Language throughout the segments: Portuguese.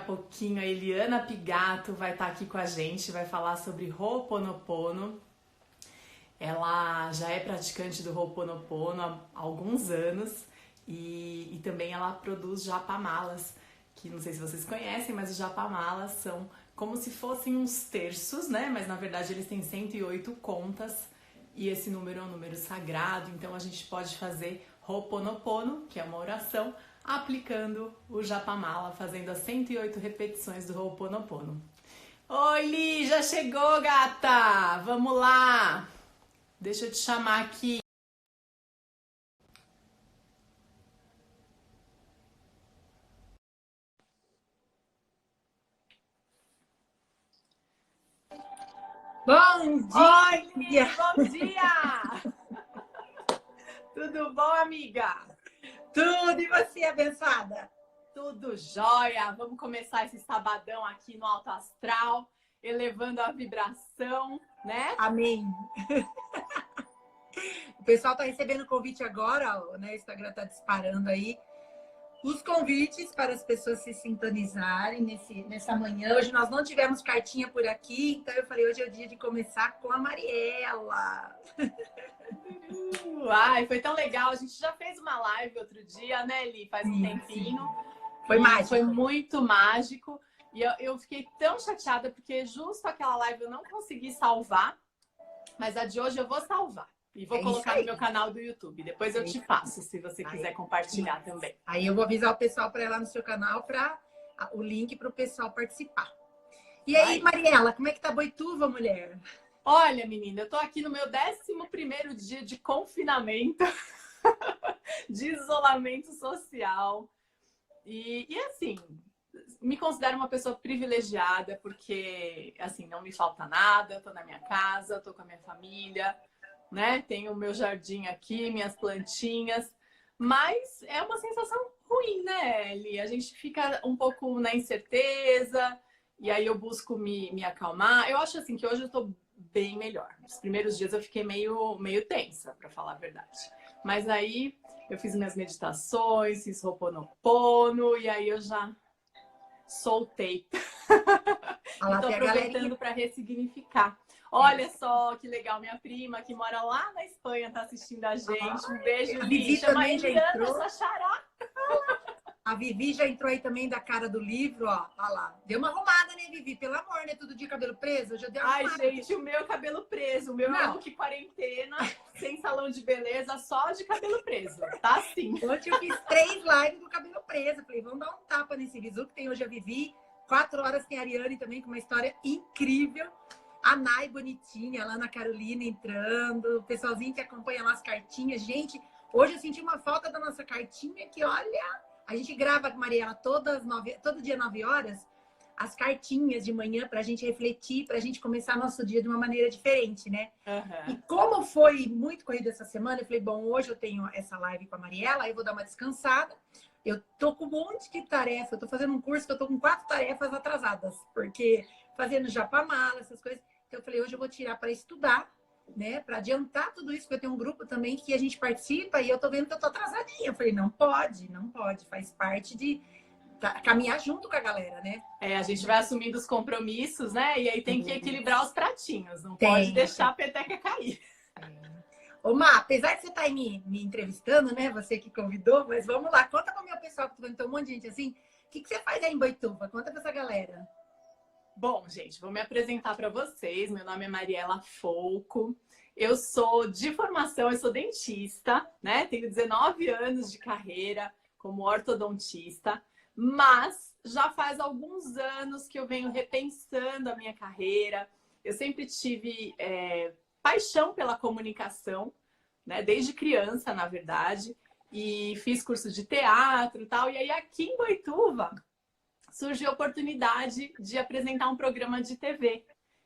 pouquinho a Eliana Pigato vai estar aqui com a gente, vai falar sobre Ho'oponopono. Ela já é praticante do Ho'oponopono há alguns anos e também ela produz japamalas, que não sei se vocês conhecem, mas os japamalas são como se fossem uns terços, né? Mas na verdade eles têm 108 contas e esse número é um número sagrado, então a gente pode fazer Ho'oponopono, que é uma oração, aplicando o japamala, fazendo as 108 repetições do Ho'oponopono. Oi, Li, já chegou, gata! Vamos lá! Deixa eu te chamar aqui. Bom Oi, dia! Li, bom dia! Tudo bom, amiga? Tudo, e você, abençoada? Tudo jóia! Vamos começar esse sabadão aqui no Alto Astral, elevando a vibração, né? Amém! O pessoal tá recebendo convite agora, né? O Instagram tá disparando aí. Os convites para as pessoas se sintonizarem nessa manhã. Hoje nós não tivemos cartinha por aqui, então eu falei, hoje é o dia de começar com a Mariela. Ai, foi tão legal. A gente já fez uma live outro dia, né, Li? Faz um tempinho. Foi mágico. Foi muito mágico. E eu fiquei tão chateada porque justo aquela live eu não consegui salvar. Mas a de hoje eu vou salvar. E vou colocar no meu canal do YouTube. Depois eu te passo, se você quiser compartilhar também. Aí eu vou avisar o pessoal para ir lá no seu canal para o link para o pessoal participar. E aí, Mariela, como é que tá Boituva, mulher? Olha, menina, eu tô aqui no meu 11º dia de confinamento, de isolamento social. E assim, me considero uma pessoa privilegiada, porque assim, não me falta nada, eu tô na minha casa, tô com a minha família, né? Tenho o meu jardim aqui, minhas plantinhas, mas é uma sensação ruim, né, Eli? A gente fica um pouco na incerteza, e aí eu busco me acalmar. Eu acho assim que hoje eu tô bem melhor. Nos primeiros dias eu fiquei meio tensa, para falar a verdade. Mas aí eu fiz minhas meditações, fiz Ho'oponopono, e aí eu já soltei. E tô aproveitando para ressignificar. Olha só que legal, minha prima que mora lá na Espanha tá assistindo a gente. Um beijo, Li. Chama a Eliana, essa xará. A Vivi já entrou aí também da cara do livro, ó. Olha lá. Deu uma arrumada, né, Vivi? Pelo amor, né? Todo dia cabelo preso. Eu já dei uma arrumada. Ai, gente, o meu cabelo preso. O meu é look quarentena, sem salão de beleza, só de cabelo preso. Tá assim. Ontem eu fiz 3 lives do cabelo preso. Falei, vamos dar um tapa nesse visu que tem hoje a Vivi. 4 horas tem a Ariane também, com uma história incrível. A Nai bonitinha, lá na Carolina entrando. O pessoalzinho que acompanha lá as cartinhas. Gente, hoje eu senti uma falta da nossa cartinha que, olha... A gente grava com a Mariela todo dia 9 horas, as cartinhas de manhã para a gente refletir, para a gente começar nosso dia de uma maneira diferente, né? Uhum. E como foi muito corrido essa semana, eu falei, bom, hoje eu tenho essa live com a Mariela, aí eu vou dar uma descansada. Eu tô com um monte de tarefa, eu tô fazendo um curso que eu tô com 4 tarefas atrasadas, porque fazendo japamala, essas coisas. Então eu falei, hoje eu vou tirar para estudar, né, para adiantar tudo isso, porque eu tenho um grupo também que a gente participa e eu tô vendo que eu tô atrasadinha. Eu falei, não pode, faz parte de caminhar junto com a galera, né? A gente vai assumindo os compromissos, né? E aí tem que equilibrar os pratinhos, não pode deixar a peteca cair. Ô, Má, apesar de você estar aí me entrevistando, né, você que convidou, mas vamos lá, conta para o meu pessoal, que tem um monte de gente assim, o que você faz aí em Boituva? Conta para essa galera. Bom, gente, vou me apresentar para vocês. Meu nome é Mariela Folco. Eu sou de formação, eu sou dentista, né? Tenho 19 anos de carreira como ortodontista, mas já faz alguns anos que eu venho repensando a minha carreira. Eu sempre tive paixão pela comunicação, né? Desde criança, na verdade, e fiz curso de teatro e tal. E aí aqui em Boituva surgiu a oportunidade de apresentar um programa de TV.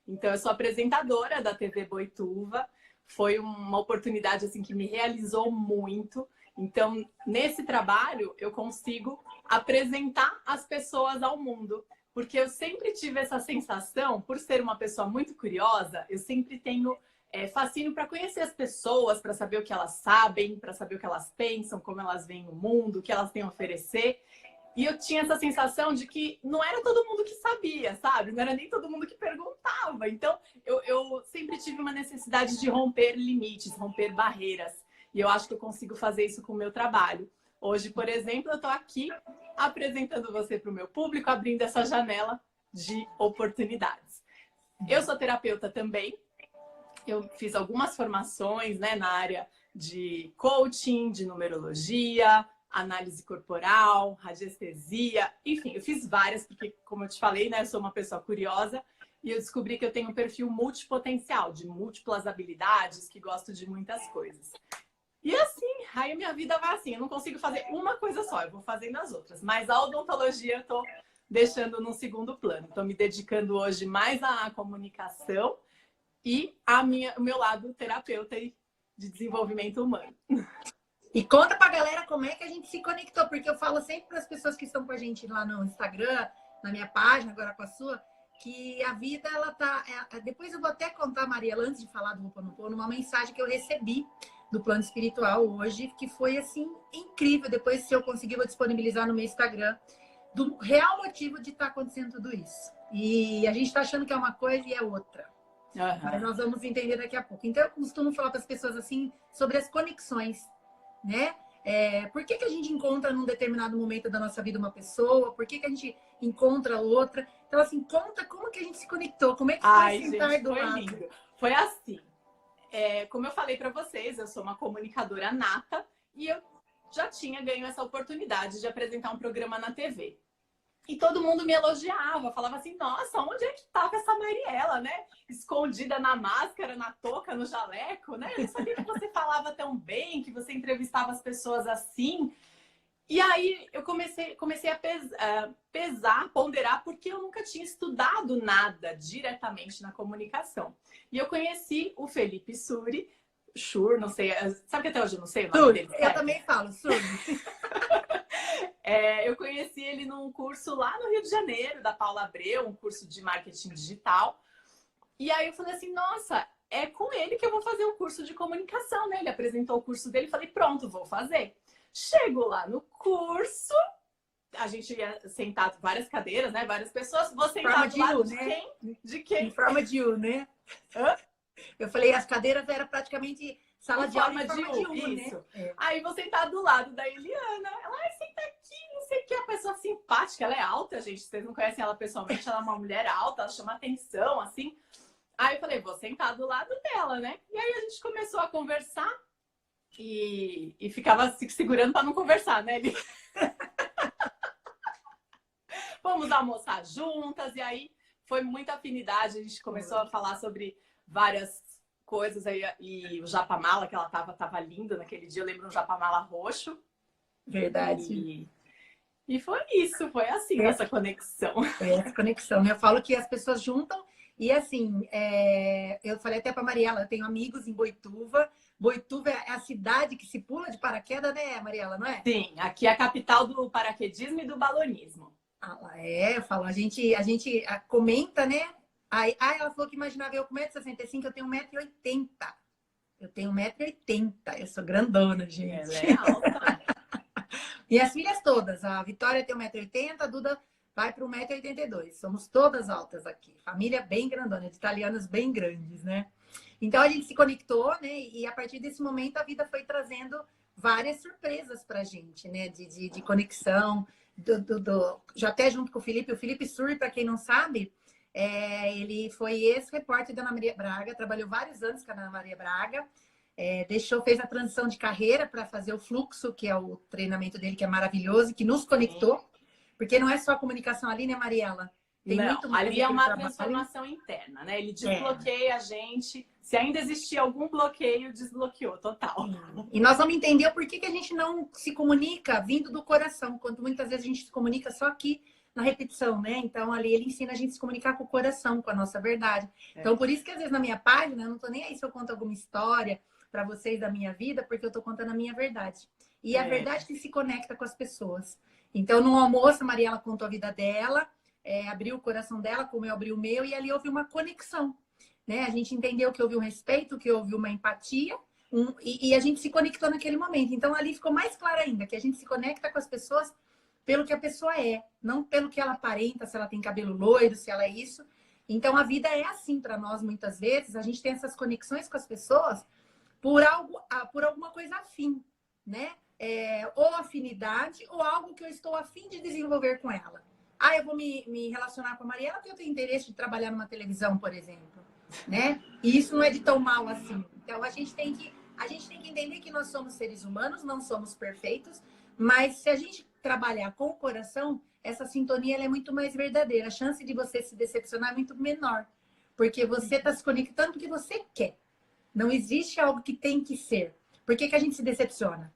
Então, eu sou apresentadora da TV Boituva. Foi uma oportunidade assim que me realizou muito. Então, nesse trabalho, eu consigo apresentar as pessoas ao mundo. Porque eu sempre tive essa sensação, por ser uma pessoa muito curiosa, eu sempre tenho fascínio para conhecer as pessoas, para saber o que elas sabem, para saber o que elas pensam, como elas veem o mundo, o que elas têm a oferecer. E eu tinha essa sensação de que não era todo mundo que sabia, sabe? Não era nem todo mundo que perguntava. Então, eu sempre tive uma necessidade de romper limites, romper barreiras. E eu acho que eu consigo fazer isso com o meu trabalho. Hoje, por exemplo, eu estou aqui apresentando você para o meu público, abrindo essa janela de oportunidades. Eu sou terapeuta também. Eu fiz algumas formações, né, na área de coaching, de numerologia, análise corporal, radiestesia, enfim, eu fiz várias, porque, como eu te falei, né, eu sou uma pessoa curiosa e eu descobri que eu tenho um perfil multipotencial, de múltiplas habilidades, que gosto de muitas coisas. E assim, aí a minha vida vai assim, eu não consigo fazer uma coisa só, eu vou fazendo as outras, mas a odontologia eu tô deixando num segundo plano. Estou me dedicando hoje mais à comunicação e o meu lado terapeuta e de desenvolvimento humano. E conta pra galera como é que a gente se conectou, porque eu falo sempre para as pessoas que estão com a gente lá no Instagram, na minha página, agora com a sua, que a vida, ela tá... Depois eu vou até contar, Mariela, antes de falar do Ho'oponopono, uma mensagem que eu recebi do plano espiritual hoje, que foi, assim, incrível. Depois, se eu conseguir, vou disponibilizar no meu Instagram, do real motivo de estar acontecendo tudo isso. E a gente está achando que é uma coisa e é outra. Uhum. Mas nós vamos entender daqui a pouco. Então, eu costumo falar para as pessoas assim sobre as conexões, né? Por que a gente encontra num determinado momento da nossa vida uma pessoa? Por que a gente encontra outra? Então, assim, conta como que a gente se conectou, como é que foi sentar gente, do foi lado. lindo. Foi assim. Como eu falei para vocês, eu sou uma comunicadora nata e eu já tinha ganho essa oportunidade de apresentar um programa na TV. E todo mundo me elogiava, falava assim, nossa, onde é que estava essa Mariela, né? Escondida na máscara, na touca, no jaleco, né? Eu não sabia que você falava tão bem, que você entrevistava as pessoas assim. E aí eu comecei a pesar, ponderar, porque eu nunca tinha estudado nada diretamente na comunicação. E eu conheci o Felipe Schur, não sei, sabe que até hoje eu não sei o nome dele? Eu também falo, Sur. Eu conheci ele num curso lá no Rio de Janeiro, da Paula Abreu, um curso de marketing digital. E aí eu falei assim, nossa, é com ele que eu vou fazer o curso de comunicação, né? Ele apresentou o curso dele e falei, pronto, vou fazer. Chego lá no curso, a gente ia sentado várias cadeiras, né? Várias pessoas. Vou sentar do lado de quem? De quem? Em forma de U, né? Hã? Eu falei, as cadeiras eram praticamente sala de aula em forma de U, isso. Né? Aí vou sentar do lado da Eliana. Ela, senta aqui, não sei o que. A pessoa simpática, ela é alta, gente. Vocês não conhecem ela pessoalmente, ela é uma mulher alta, ela chama atenção, assim. Aí eu falei, vou sentar do lado dela, né? E aí a gente começou a conversar e ficava se segurando para não conversar, né? Vamos almoçar juntas, e aí foi muita afinidade. A gente começou a falar sobre várias coisas aí, e o japamala que ela tava linda naquele dia. Eu lembro um japamala roxo. Verdade. E foi isso, foi assim essa conexão. Foi essa conexão. Eu falo que as pessoas juntam e assim, eu falei até para Mariela, eu tenho amigos em Boituva. Boituva é a cidade que se pula de paraquedas, né, Mariela, não é? Sim, aqui é a capital do paraquedismo e do balonismo. Eu falo, a gente comenta, né? Aí ela falou que imaginava eu com 1,65 m, eu tenho 1,80 m. Eu tenho 1,80 m, eu sou grandona, gente. Ela é alta. E as filhas todas, a Vitória tem 1,80 m, a Duda vai para 1,82 m. Somos todas altas aqui. Família bem grandona, de italianas bem grandes, né? Então a gente se conectou, né? E a partir desse momento a vida foi trazendo várias surpresas pra gente, né? De conexão, já até junto com o Felipe Sur, para quem não sabe, ele foi ex-repórter da Ana Maria Braga, trabalhou vários anos com a Ana Maria Braga, fez a transição de carreira para fazer o Fluxo, que é o treinamento dele, que é maravilhoso, que nos conectou, porque não é só a comunicação ali, né, Mariela? Tem não, ali é uma transformação interna, né? Ele desbloqueia a gente. Se ainda existia algum bloqueio, desbloqueou total. E nós vamos entender o porquê que a gente não se comunica vindo do coração, quando muitas vezes a gente se comunica só aqui na repetição, né? Então ali ele ensina a gente a se comunicar com o coração, com a nossa verdade. Então por isso que às vezes na minha página eu não tô nem aí se eu conto alguma história para vocês da minha vida, porque eu tô contando a minha verdade. E a verdade que se conecta com as pessoas. Então no almoço a Mariela contou a vida dela, abriu o coração dela, como eu abri o meu, e ali houve uma conexão, né? A gente entendeu que houve um respeito, que houve uma empatia, e a gente se conectou naquele momento. Então ali ficou mais claro ainda, que a gente se conecta com as pessoas pelo que a pessoa é, não pelo que ela aparenta, se ela tem cabelo loiro, se ela é isso. Então a vida é assim para nós muitas vezes, a gente tem essas conexões com as pessoas por algo, por alguma coisa afim, né? Ou afinidade, ou algo que eu estou afim de desenvolver com ela. Ah, eu vou me relacionar com a Mariela porque eu tenho interesse de trabalhar numa televisão, por exemplo, né? E isso não é de tão mal assim. Então a gente tem que entender que nós somos seres humanos, não somos perfeitos, mas se a gente trabalhar com o coração, essa sintonia ela é muito mais verdadeira. A chance de você se decepcionar é muito menor, porque você está se conectando porque você quer. Não existe algo que tem que ser. Por que a gente se decepciona?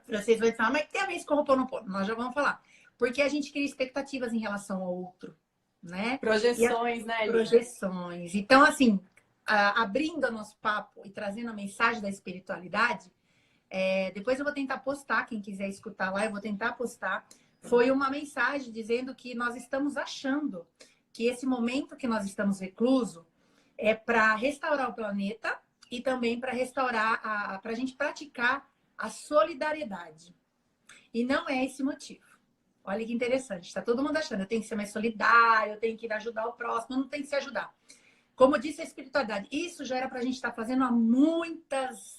Vocês vão falar, mas tem a ver com o Ho'oponopono. Nós já vamos falar. Porque a gente cria expectativas em relação ao outro, né? Projeções, né, Eli? Projeções. Então, assim, abrindo o nosso papo e trazendo a mensagem da espiritualidade, depois eu vou tentar postar, quem quiser escutar lá, eu vou tentar postar. Foi uma mensagem dizendo que nós estamos achando que esse momento que nós estamos recluso é para restaurar o planeta e também para restaurar, para a gente praticar a solidariedade. E não é esse motivo. Olha que interessante. Está todo mundo achando, eu tenho que ser mais solidário, eu tenho que ajudar o próximo, não tem que se ajudar. Como disse a espiritualidade, isso já era para a gente estar fazendo há muitos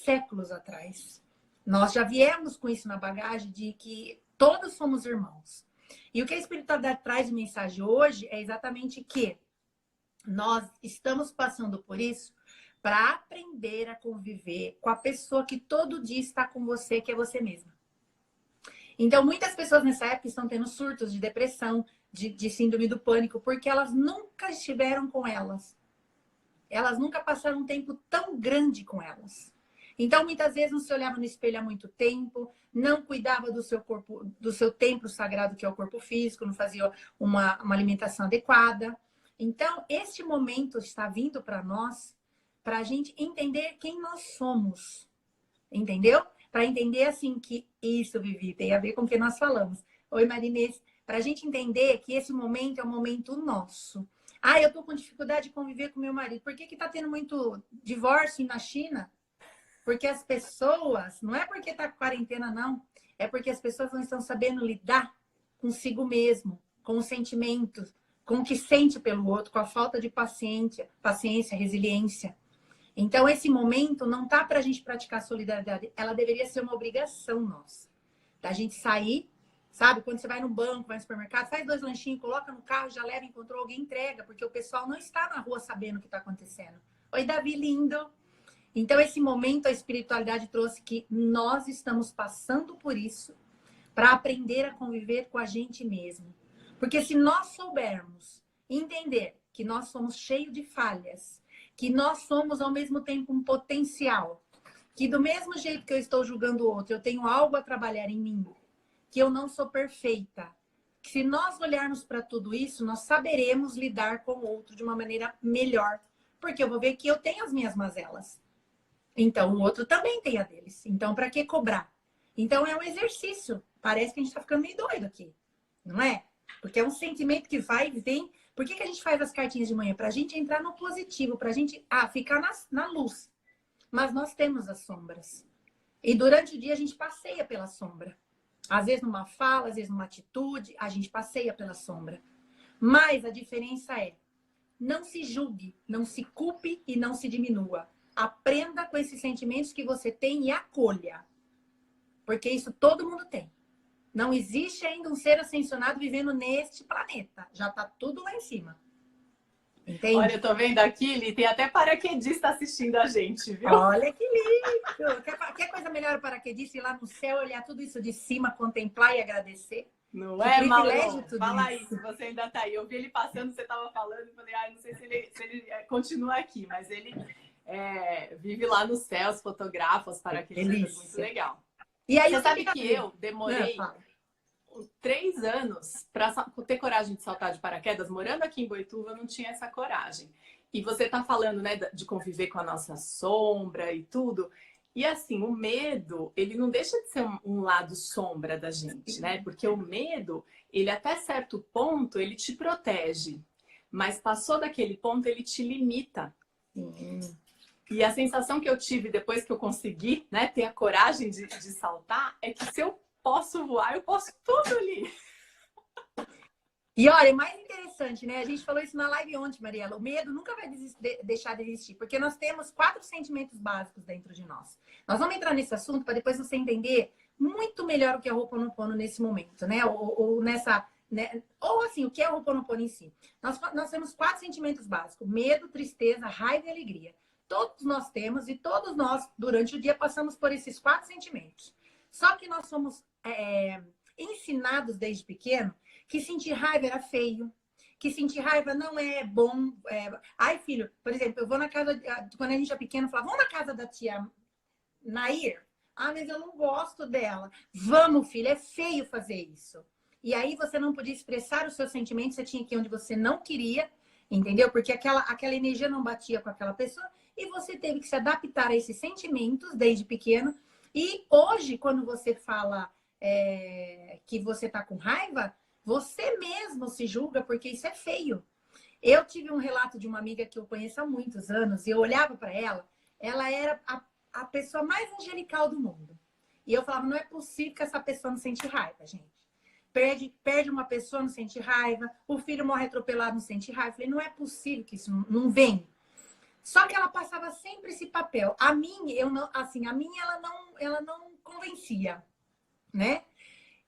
séculos atrás. Nós já viemos com isso na bagagem de que todos somos irmãos. E o que a espiritualidade traz de mensagem hoje é exatamente que nós estamos passando por isso para aprender a conviver com a pessoa que todo dia está com você, que é você mesma. Então, muitas pessoas nessa época estão tendo surtos de depressão, de síndrome do pânico, porque elas nunca estiveram com elas. Elas nunca passaram um tempo tão grande com elas. Então, muitas vezes não se olhava no espelho há muito tempo, não cuidava do seu corpo, do seu templo sagrado, que é o corpo físico, não fazia uma alimentação adequada. Então, este momento está vindo para nós, para a gente entender quem nós somos. Entendeu? Para entender, assim, que isso, Vivi, tem a ver com o que nós falamos. Oi, Marinês. Para a gente entender que esse momento é um momento nosso. Ah, eu estou com dificuldade de conviver com meu marido. Por que está tendo muito divórcio na China? Porque as pessoas, não é porque está com quarentena, não. É porque as pessoas não estão sabendo lidar consigo mesmo, com os sentimentos, com o que sente pelo outro, com a falta de paciência, resiliência. Então, esse momento não tá para a gente praticar solidariedade. Ela deveria ser uma obrigação nossa. Da gente sair, sabe? Quando você vai no banco, vai no supermercado, faz 2 lanchinhos, coloca no carro, já leva, encontrou alguém, entrega. Porque o pessoal não está na rua sabendo o que está acontecendo. Oi, Davi, lindo! Então, esse momento, a espiritualidade trouxe que nós estamos passando por isso para aprender a conviver com a gente mesmo. Porque se nós soubermos entender que nós somos cheios de falhas, que nós somos ao mesmo tempo um potencial, que do mesmo jeito que eu estou julgando o outro, eu tenho algo a trabalhar em mim, que eu não sou perfeita. Que se nós olharmos para tudo isso, nós saberemos lidar com o outro de uma maneira melhor, porque eu vou ver que eu tenho as minhas mazelas. Então, o outro também tem a deles. Então, para que cobrar? Então, é um exercício. Parece que a gente está ficando meio doido aqui, não é? Porque é um sentimento que vai e vem. Por que a gente faz as cartinhas de manhã? Para a gente entrar no positivo, para a gente ficar na luz. Mas nós temos as sombras. E durante o dia a gente passeia pela sombra. Às vezes numa fala, às vezes numa atitude, a gente passeia pela sombra. Mas a diferença é, não se julgue, não se culpe e não se diminua. Aprenda com esses sentimentos que você tem e acolha. Porque isso todo mundo tem. Não existe ainda um ser ascensionado vivendo neste planeta. Já está tudo lá em cima. Entende? Olha, eu tô vendo aqui, Li, tem até paraquedista assistindo a gente, viu? Olha que lindo! Quer coisa melhor o paraquedista ir lá no céu, olhar tudo isso de cima, contemplar e agradecer? Não que é, privilégio Mauro? tudo Fala isso. aí, se você ainda tá aí. Eu vi ele passando, você tava falando, e falei, não sei se ele continua aqui, mas ele vive lá no céu, os fotografa, os paraquedistas, muito legal. E aí você sabe que eu demorei 3 anos para ter coragem de saltar de paraquedas. Morando aqui em Boituva, eu não tinha essa coragem. E você tá falando, né, de conviver com a nossa sombra e tudo. E assim, o medo, ele não deixa de ser um lado sombra da gente, né? Porque o medo, ele até certo ponto, ele te protege. Mas passou daquele ponto, ele te limita. E a sensação que eu tive depois que eu consegui, né, ter a coragem de saltar, é que se eu posso voar, eu posso tudo ali. E olha, mais interessante, né? A gente falou isso na live ontem, Mariela. O medo nunca vai deixar de existir, porque nós temos 4 sentimentos básicos dentro de nós. Nós vamos entrar nesse assunto para depois você entender muito melhor o que é o Ho'oponopono nesse momento, né? Ou nessa, né? Ou assim, o que é o Ho'oponopono em si. Nós temos 4 sentimentos básicos: medo, tristeza, raiva e alegria. Todos nós temos e todos nós, durante o dia, passamos por esses 4 sentimentos. Só que nós somos ensinados desde pequeno que sentir raiva era feio, que sentir raiva não é bom. Ai, filho, por exemplo, eu vou na casa, quando a gente é pequeno, eu falava, vamos na casa da tia Nair? Ah, mas eu não gosto dela. Vamos, filho, é feio fazer isso. E aí você não podia expressar os seus sentimentos, você tinha que ir onde você não queria, entendeu? Porque aquela energia não batia com aquela pessoa e você teve que se adaptar a esses sentimentos desde pequeno. E hoje, quando você fala que você tá com raiva, você mesmo se julga porque isso é feio. Eu tive um relato de uma amiga que eu conheço há muitos anos e eu olhava para ela, ela era a pessoa mais angelical do mundo. E eu falava, não é possível que essa pessoa não sente raiva, gente. Perde uma pessoa, não sente raiva. O filho morre atropelado, não sente raiva. Eu falei, não é possível que isso não venha. Só que ela passava sempre esse papel. A minha, ela não convencia, né?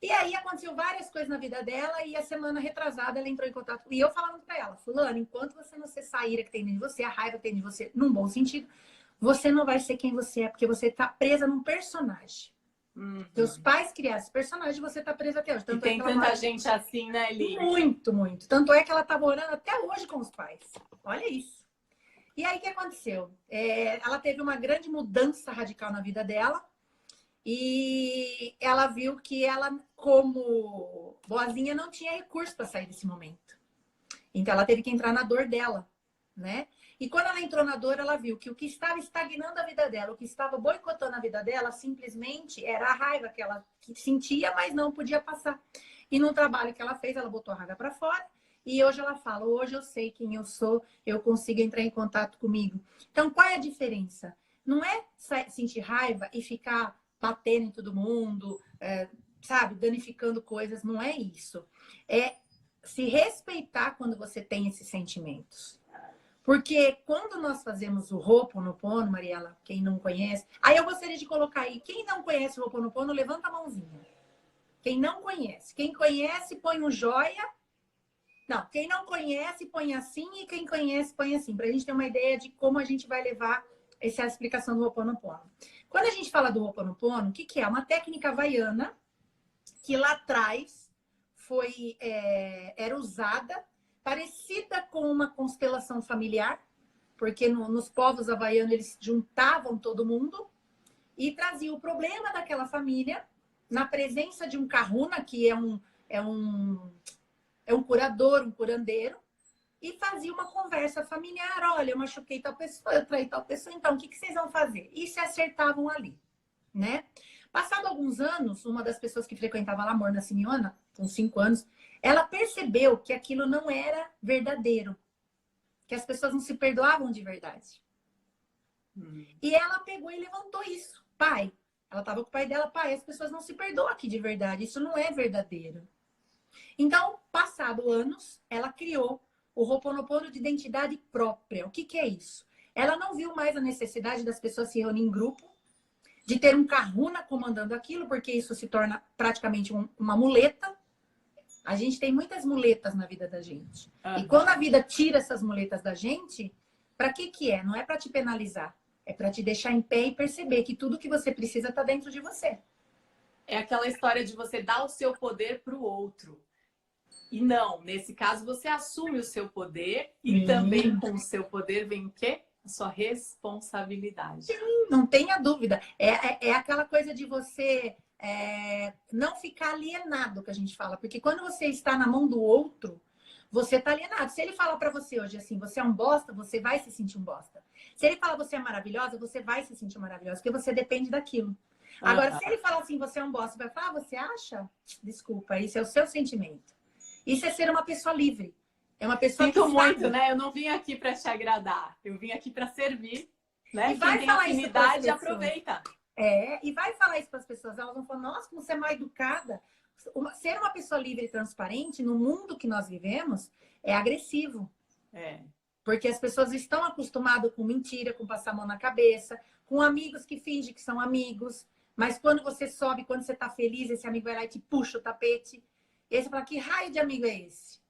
E aí aconteceu várias coisas na vida dela e a semana retrasada ela entrou em contato. E eu falando pra ela, fulano, enquanto você não cessar a ira que tem dentro de você, a raiva que tem de você, num bom sentido, você não vai ser quem você é, porque você tá presa num personagem. Teus pais criaram esse personagem e você tá presa até hoje. Tanto tem tanta gente assim, né, Li? Muito, muito. Tanto é que ela tá morando até hoje com os pais. Olha isso. E aí o que aconteceu? Ela teve uma grande mudança radical na vida dela. E ela viu que ela, como boazinha, não tinha recurso para sair desse momento. Então ela teve que entrar na dor dela, né? E quando ela entrou na dor, ela viu que o que estava estagnando a vida dela, o que estava boicotando a vida dela, simplesmente era a raiva que ela sentia, mas não podia passar. E no trabalho que ela fez, ela botou a raiva para fora. E hoje ela fala, hoje eu sei quem eu sou, eu consigo entrar em contato comigo. Então, qual é a diferença? Não é sentir raiva e ficar batendo em todo mundo, sabe, danificando coisas, não é isso. É se respeitar quando você tem esses sentimentos. Porque quando nós fazemos o Ho'oponopono, Mariela, quem não conhece... Aí eu gostaria de colocar aí, quem não conhece o Ho'oponopono, levanta a mãozinha. Quem não conhece. Quem conhece, põe um joia. Não, quem não conhece, põe assim, e quem conhece, põe assim. Pra gente ter uma ideia de como a gente vai levar essa explicação do Ho'oponopono. Quando a gente fala do Ho'oponopono, o que é? Uma técnica havaiana que lá atrás era usada, parecida com uma constelação familiar, porque nos povos havaianos eles juntavam todo mundo e traziam o problema daquela família na presença de um kahuna, que é um curador, um curandeiro, e fazia uma conversa familiar. Olha, eu machuquei tal pessoa, eu traí tal pessoa, então o que vocês vão fazer? E se acertavam ali, né? Passado alguns anos, uma das pessoas que frequentava lá, Morna Simeona, com 5 anos, ela percebeu que aquilo não era verdadeiro, que as pessoas não se perdoavam de verdade. E ela pegou e levantou isso. Pai, ela estava com o pai dela, pai, as pessoas não se perdoam aqui de verdade, isso não é verdadeiro. Então, passado anos, ela criou o Ho'oponopono de identidade própria. O que é isso? Ela não viu mais a necessidade das pessoas se reunirem em grupo, de ter um kahuna comandando aquilo, porque isso se torna praticamente uma muleta. A gente tem muitas muletas na vida da gente. E quando a vida tira essas muletas da gente, para que é? Não é para te penalizar. É para te deixar em pé e perceber que tudo que você precisa está dentro de você. É aquela história de você dar o seu poder para o outro. E não, nesse caso você assume o seu poder e também com o seu poder vem o quê? A sua responsabilidade. Sim, não tenha dúvida. É aquela coisa de você não ficar alienado, que a gente fala. Porque quando você está na mão do outro, você está alienado. Se ele fala para você hoje assim, você é um bosta, você vai se sentir um bosta. Se ele fala você é maravilhosa, você vai se sentir maravilhosa, porque você depende daquilo. Agora, se ele fala assim, você é um bosta, vai falar, você acha? Desculpa, isso é o seu sentimento. Isso é ser uma pessoa livre. É uma pessoa Sinto muito, né? Eu não vim aqui para te agradar. Eu vim aqui para servir, né? E vai quem tem falar afinidade, isso aproveita. E vai falar isso para as pessoas. Elas vão falar, nossa, como você é mal educada. Ser uma pessoa livre e transparente no mundo que nós vivemos é agressivo. Porque as pessoas estão acostumadas com mentira, com passar a mão na cabeça, com amigos que fingem que são amigos. Mas quando você sobe, quando você está feliz, esse amigo vai lá e te puxa o tapete. E aí você fala, que raio de amigo é esse?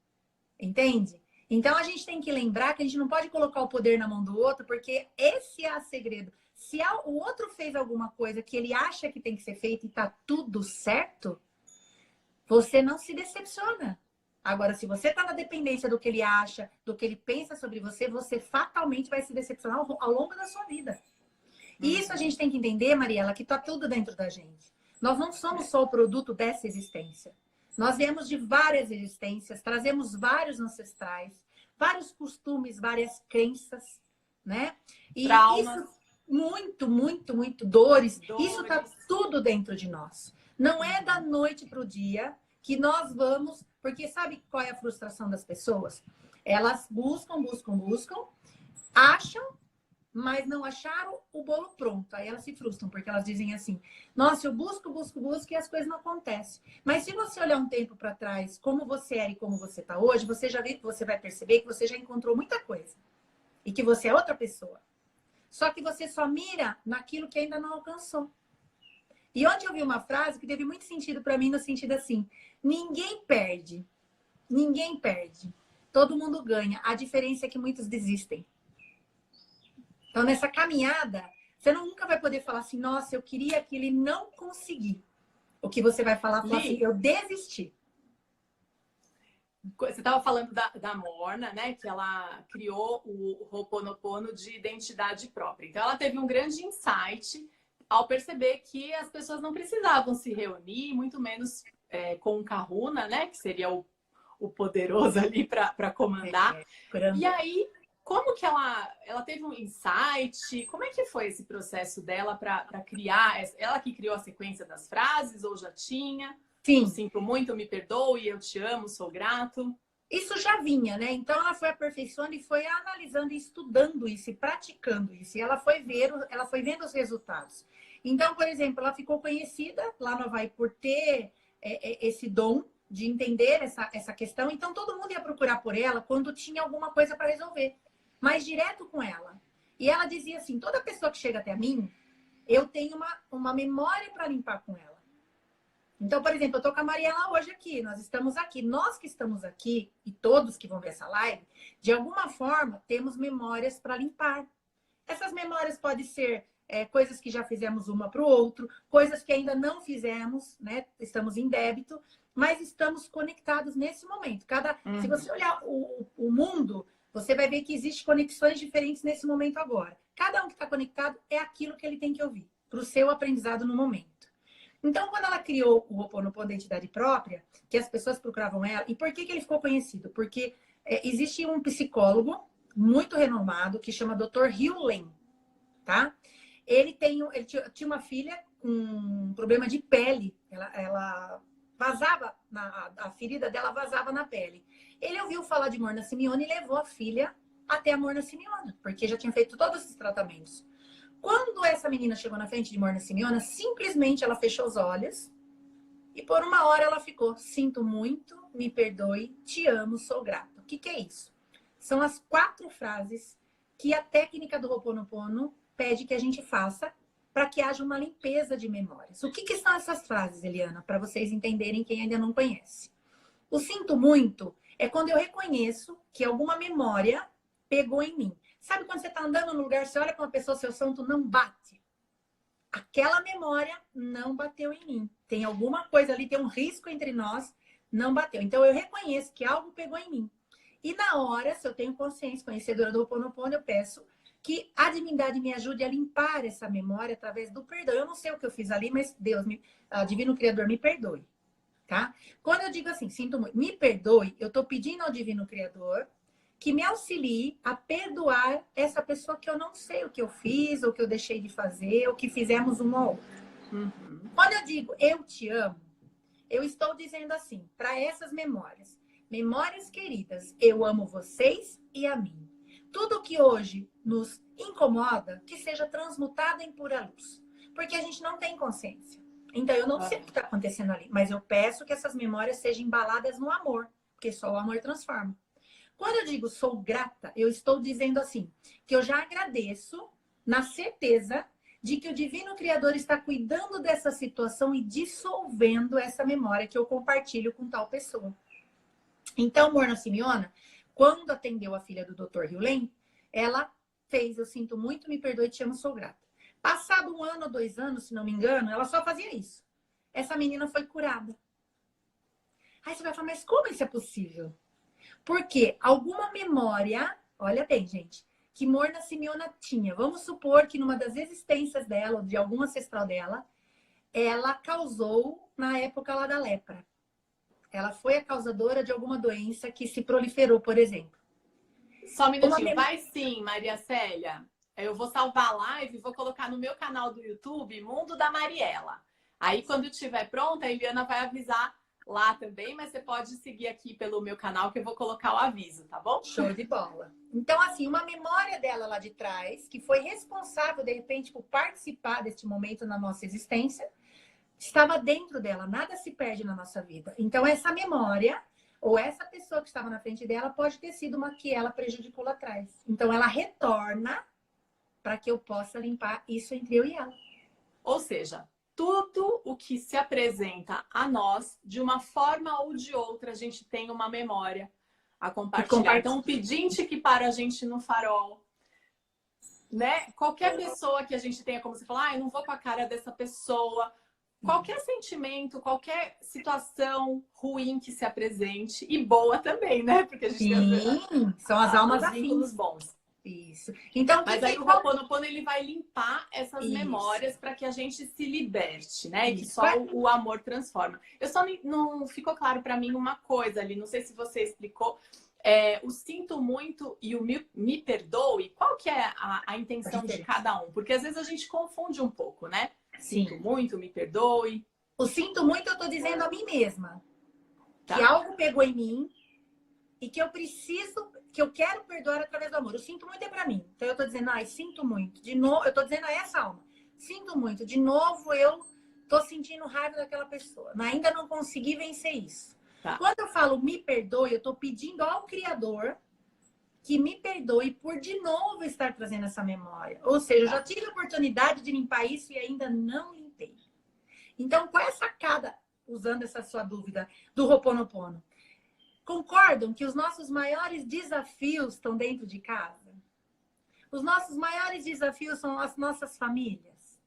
Entende? Então a gente tem que lembrar que a gente não pode colocar o poder na mão do outro, porque esse é o segredo. Se o outro fez alguma coisa que ele acha que tem que ser feito e tá tudo certo, você não se decepciona. Agora, se você tá na dependência do que ele acha, do que ele pensa sobre você, você fatalmente vai se decepcionar ao longo da sua vida. E isso a gente tem que entender, Mariela, que tá tudo dentro da gente. Nós não somos só o produto dessa existência. Nós viemos de várias existências, trazemos vários ancestrais, vários costumes, várias crenças, né? E traumas. Isso, muito dores. Isso tá tudo dentro de nós. Não é da noite para o dia que nós vamos... Porque sabe qual é a frustração das pessoas? Elas buscam, acham, mas não acharam o bolo pronto. Aí elas se frustram, porque elas dizem assim, nossa, eu busco e as coisas não acontecem. Mas se você olhar um tempo para trás, como você era e como você está hoje, você já vê que você vai perceber que você já encontrou muita coisa. E que você é outra pessoa. Só que você só mira naquilo que ainda não alcançou. E ontem eu vi uma frase que teve muito sentido para mim, no sentido assim, ninguém perde. Todo mundo ganha. A diferença é que muitos desistem. Então, nessa caminhada, você nunca vai poder falar assim, nossa, eu queria aquilo e não consegui. O que você vai falar assim, eu desisti. Você estava falando da Morna, né? Que ela criou o Ho'oponopono de identidade própria. Então, ela teve um grande insight ao perceber que as pessoas não precisavam se reunir, muito menos com o Kahuna, né? Que seria o poderoso ali para comandar. E aí, como que ela teve um insight? Como é que foi esse processo dela para criar? Ela que criou a sequência das frases ou já tinha? Sim. Eu sinto muito, me perdoe, eu te amo, sou grato. Isso já vinha, né? Então ela foi aperfeiçoando e foi analisando e estudando isso e praticando isso. E ela foi vendo os resultados. Então, por exemplo, ela ficou conhecida lá no Havaí por ter esse dom de entender essa questão. Então, todo mundo ia procurar por ela quando tinha alguma coisa para resolver. Mas direto com ela. E ela dizia assim, toda pessoa que chega até mim, eu tenho uma memória para limpar com ela. Então, por exemplo, eu tô com a Mariela hoje aqui, nós estamos aqui. Nós que estamos aqui, e todos que vão ver essa live, de alguma forma, temos memórias para limpar. Essas memórias podem ser coisas que já fizemos uma para o outro, coisas que ainda não fizemos, né? Estamos em débito, mas estamos conectados nesse momento. Se você olhar o mundo, você vai ver que existem conexões diferentes nesse momento agora. Cada um que está conectado é aquilo que ele tem que ouvir, para o seu aprendizado no momento. Então, quando ela criou o Ho'oponopono Identidade Própria, que as pessoas procuravam ela, e por que ele ficou conhecido? Porque existe um psicólogo muito renomado que chama Dr. Hugh Lane, tá? Ele tinha uma filha com um problema de pele, ela vazava, a ferida dela vazava na pele. Ele ouviu falar de Morna Simeone e levou a filha até a Morna Simeone, porque já tinha feito todos esses tratamentos. Quando essa menina chegou na frente de Morna Simeone, simplesmente ela fechou os olhos e por uma hora ela ficou, sinto muito, me perdoe, te amo, sou grata. O que é isso? São as 4 frases que a técnica do Ho'oponopono pede que a gente faça para que haja uma limpeza de memórias. O que são essas frases, Eliana? Para vocês entenderem quem ainda não conhece. O sinto muito é quando eu reconheço que alguma memória pegou em mim. Sabe quando você está andando no lugar, você olha para uma pessoa, seu santo não bate? Aquela memória não bateu em mim. Tem alguma coisa ali, tem um risco entre nós, não bateu. Então, eu reconheço que algo pegou em mim. E na hora, se eu tenho consciência, conhecedora do Ho'oponopono, eu peço que a divindade me ajude a limpar essa memória através do perdão. Eu não sei o que eu fiz ali, mas Deus, Divino Criador, me perdoe. Tá? Quando eu digo assim, sinto muito, me perdoe, eu estou pedindo ao Divino Criador que me auxilie a perdoar essa pessoa que eu não sei o que eu fiz, ou que eu deixei de fazer, ou que fizemos um ao outro. Quando eu digo eu te amo, eu estou dizendo assim, para essas memórias. Memórias queridas, eu amo vocês e a mim. Tudo que hoje nos incomoda, que seja transmutado em pura luz. Porque a gente não tem consciência. Então, eu não sei o que está acontecendo ali, mas eu peço que essas memórias sejam embaladas no amor, porque só o amor transforma. Quando eu digo sou grata, eu estou dizendo assim, que eu já agradeço na certeza de que o Divino Criador está cuidando dessa situação e dissolvendo essa memória que eu compartilho com tal pessoa. Então, Morna Simeona, quando atendeu a filha do Dr. Hewlett, ela fez, eu sinto muito, me perdoe, te amo, sou grata. Passado 1 ano ou 2 anos, se não me engano, ela só fazia isso. Essa menina foi curada. Aí você vai falar, mas como isso é possível? Porque alguma memória, olha bem, gente, que Morna Simeona tinha. Vamos supor que numa das existências dela, ou de algum ancestral dela, ela causou na época lá da lepra. Ela foi a causadora de alguma doença que se proliferou, por exemplo. Só um minutinho. Vai sim, Maria Célia. Eu vou salvar a live e vou colocar no meu canal do YouTube, Mundo da Mariela. Aí, quando estiver pronta, a Eliana vai avisar lá também, mas você pode seguir aqui pelo meu canal que eu vou colocar o aviso, tá bom? Show de bola. Então, assim, uma memória dela lá de trás, que foi responsável, de repente, por participar deste momento na nossa existência, estava dentro dela. Nada se perde na nossa vida. Então, essa memória, ou essa pessoa que estava na frente dela, pode ter sido uma que ela prejudicou lá atrás. Então, ela retorna para que eu possa limpar isso entre eu e ela. Ou seja, tudo o que se apresenta a nós, de uma forma ou de outra, a gente tem uma memória a compartilhar. Então, um pedinte que para a gente no farol, né? Qualquer pessoa que a gente tenha, como você falou, eu não vou com a cara dessa pessoa. Qualquer sentimento, qualquer situação ruim que se apresente, e boa também, né? Porque a gente tem são as almas afins bons. Isso. Então, mas aí o Ho'oponopono, ele vai limpar essas memórias para que a gente se liberte, né? E que só o amor transforma. Eu só não ficou claro para mim uma coisa ali, não sei se você explicou. O sinto muito e o me perdoe, qual que é a intenção de cada um? Porque às vezes a gente confunde um pouco, né? Sim. Sinto muito, me perdoe. O sinto muito, eu tô dizendo a mim mesma. Tá. Que algo pegou em mim e que eu preciso, que eu quero perdoar através do amor. O sinto muito é pra mim. Então eu tô dizendo, sinto muito. De novo, eu tô dizendo a essa alma. Sinto muito. De novo, eu tô sentindo raiva daquela pessoa. Mas ainda não consegui vencer isso. Tá. Quando eu falo me perdoe, eu tô pedindo ao Criador que me perdoe por de novo estar trazendo essa memória. Ou seja, eu já tive a oportunidade de limpar isso e ainda não limpei. Então, qual é a sacada, usando essa sua dúvida, do Ho'oponopono? Concordam que os nossos maiores desafios estão dentro de casa? Os nossos maiores desafios são as nossas famílias.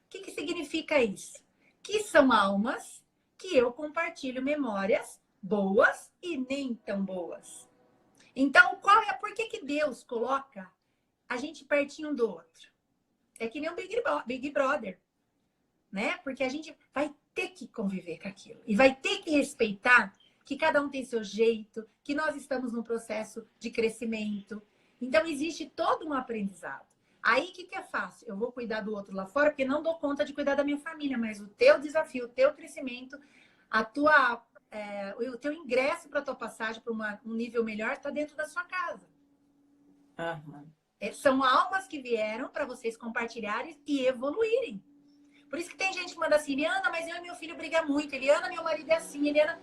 O que significa isso? Que são almas que eu compartilho memórias boas e nem tão boas. Então, por que Deus coloca a gente pertinho do outro? É que nem um Big Brother, né? Porque a gente vai ter que conviver com aquilo. E vai ter que respeitar que cada um tem seu jeito, que nós estamos num processo de crescimento. Então, existe todo um aprendizado. Aí, o que é fácil? Eu vou cuidar do outro lá fora, porque não dou conta de cuidar da minha família, mas o teu desafio, o teu crescimento, o teu ingresso para a tua passagem para um nível melhor está dentro da sua casa. São almas que vieram para vocês compartilharem e evoluírem. Por isso que tem gente que manda assim, Eliana, mas eu e meu filho brigam muito. Eliana, meu marido é assim. Eliana,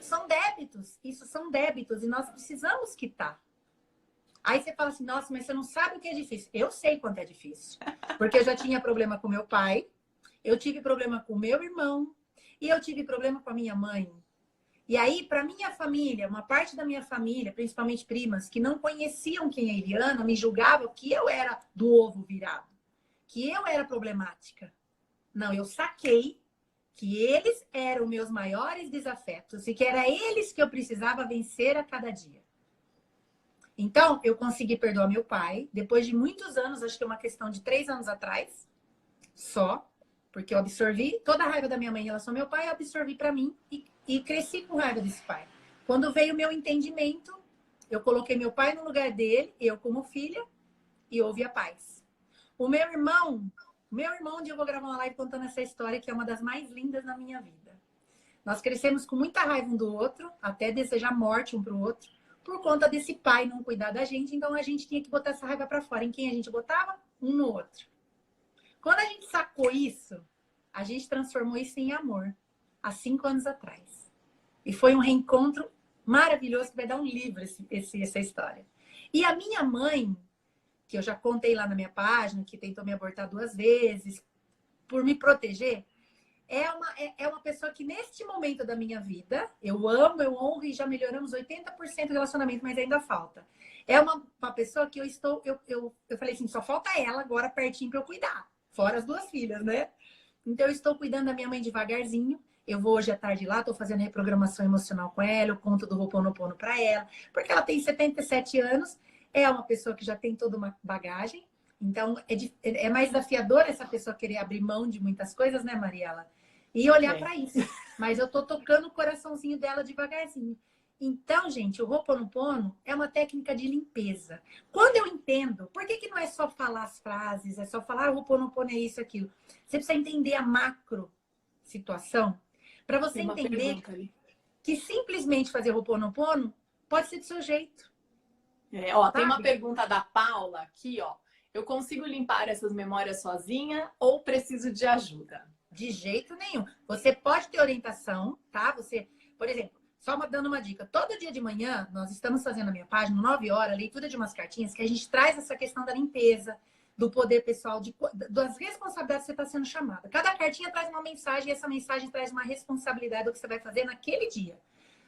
são débitos. Isso são débitos e nós precisamos quitar. Aí você fala assim, nossa, mas você não sabe o que é difícil. Eu sei quanto é difícil. Porque eu já tinha problema com meu pai, eu tive problema com meu irmão e eu tive problema com a minha mãe. E aí, para minha família, uma parte da minha família, principalmente primas, que não conheciam quem é Eliana, me julgavam que eu era do ovo virado, que eu era problemática. Não, eu saquei que eles eram meus maiores desafetos e que era eles que eu precisava vencer a cada dia. Então, eu consegui perdoar meu pai, depois de muitos anos, acho que é uma questão de 3 anos atrás, só, porque eu absorvi toda a raiva da minha mãe em relação ao meu pai, eu absorvi para mim e cresci com raiva desse pai. Quando veio o meu entendimento, eu coloquei meu pai no lugar dele, eu como filha, e houve a paz. O meu irmão, um dia eu vou gravar uma live contando essa história, que é uma das mais lindas na minha vida. Nós crescemos com muita raiva um do outro, até desejar morte um pro outro, por conta desse pai não cuidar da gente, então a gente tinha que botar essa raiva para fora. Em quem a gente botava? Um no outro. Quando a gente sacou isso, a gente transformou isso em amor, há 5 anos atrás. E foi um reencontro maravilhoso que vai dar um livro essa história. E a minha mãe, que eu já contei lá na minha página, que tentou me abortar 2 vezes, por me proteger, é uma pessoa que neste momento da minha vida, eu amo, eu honro e já melhoramos 80% do relacionamento, mas ainda falta. É uma pessoa que eu falei assim, só falta ela agora pertinho para eu cuidar, fora as 2 filhas, né? Então eu estou cuidando da minha mãe devagarzinho. Eu vou hoje à tarde lá, estou fazendo reprogramação emocional com ela, eu conto do Ho'oponopono para ela, porque ela tem 77 anos, é uma pessoa que já tem toda uma bagagem. Então, é mais desafiador essa pessoa querer abrir mão de muitas coisas, né, Mariela? E olhar para isso. Mas eu tô tocando o coraçãozinho dela devagarzinho. Então, gente, o Ho'oponopono é uma técnica de limpeza. Quando eu entendo, por que não é só falar as frases, é só falar o Ho'oponopono é isso, aquilo? Você precisa entender a macro situação para você entender que simplesmente fazer Ho'oponopono pode ser do seu jeito. Tem uma pergunta da Paula aqui, ó. Eu consigo limpar essas memórias sozinha ou preciso de ajuda? De jeito nenhum. Você pode ter orientação, tá? Você, por exemplo, só dando uma dica. Todo dia de manhã, nós estamos fazendo na minha página, 9 horas, leitura de umas cartinhas, que a gente traz essa questão da limpeza, do poder pessoal, das responsabilidades que você está sendo chamada. Cada cartinha traz uma mensagem e essa mensagem traz uma responsabilidade do que você vai fazer naquele dia.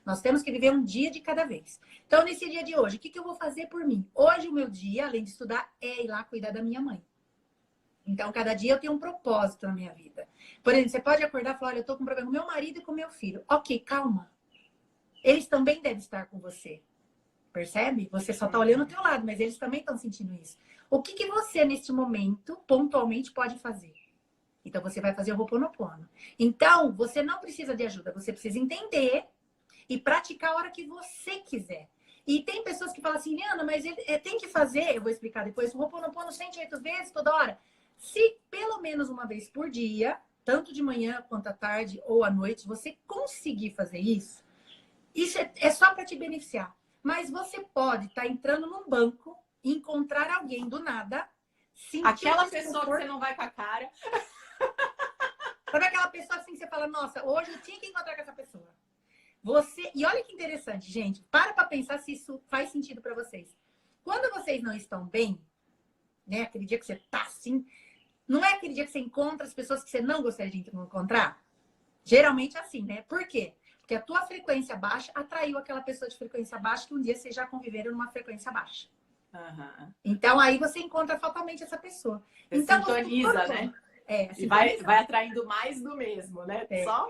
Nós temos que viver um dia de cada vez. Então, nesse dia de hoje, o que eu vou fazer por mim? Hoje, o meu dia, além de estudar, é ir lá cuidar da minha mãe. Então, cada dia eu tenho um propósito na minha vida. Por exemplo, você pode acordar e falar, olha, eu tô com um problema com meu marido e com meu filho. Ok, calma. Eles também devem estar com você. Percebe? Você só tá olhando o teu lado, mas eles também estão sentindo isso. O que você, neste momento, pontualmente pode fazer? Então, você vai fazer o Ho'oponopono. Então, você não precisa de ajuda. Você precisa entender e praticar a hora que você quiser. E tem pessoas que falam assim, Liana, mas ele tem que fazer, eu vou explicar depois, o Ho'oponopono 108 vezes toda hora. Se pelo menos uma vez por dia, tanto de manhã quanto à tarde ou à noite, você conseguir fazer isso é só para te beneficiar. Mas você pode estar entrando num banco e encontrar alguém do nada, aquela pessoa que você não vai com a cara. Sabe aquela pessoa assim que você fala, nossa, hoje eu tinha que encontrar com essa pessoa. E olha que interessante, gente, para pensar se isso faz sentido para vocês. Quando vocês não estão bem, né, aquele dia que você tá assim, não é aquele dia que você encontra as pessoas que você não gostaria de encontrar? Geralmente é assim, né? Por quê? Porque a tua frequência baixa atraiu aquela pessoa de frequência baixa que um dia vocês já conviveram numa frequência baixa. Uhum. Então, aí você encontra fatalmente essa pessoa. Então, sintoniza, né? E vai atraindo mais do mesmo, né? Só...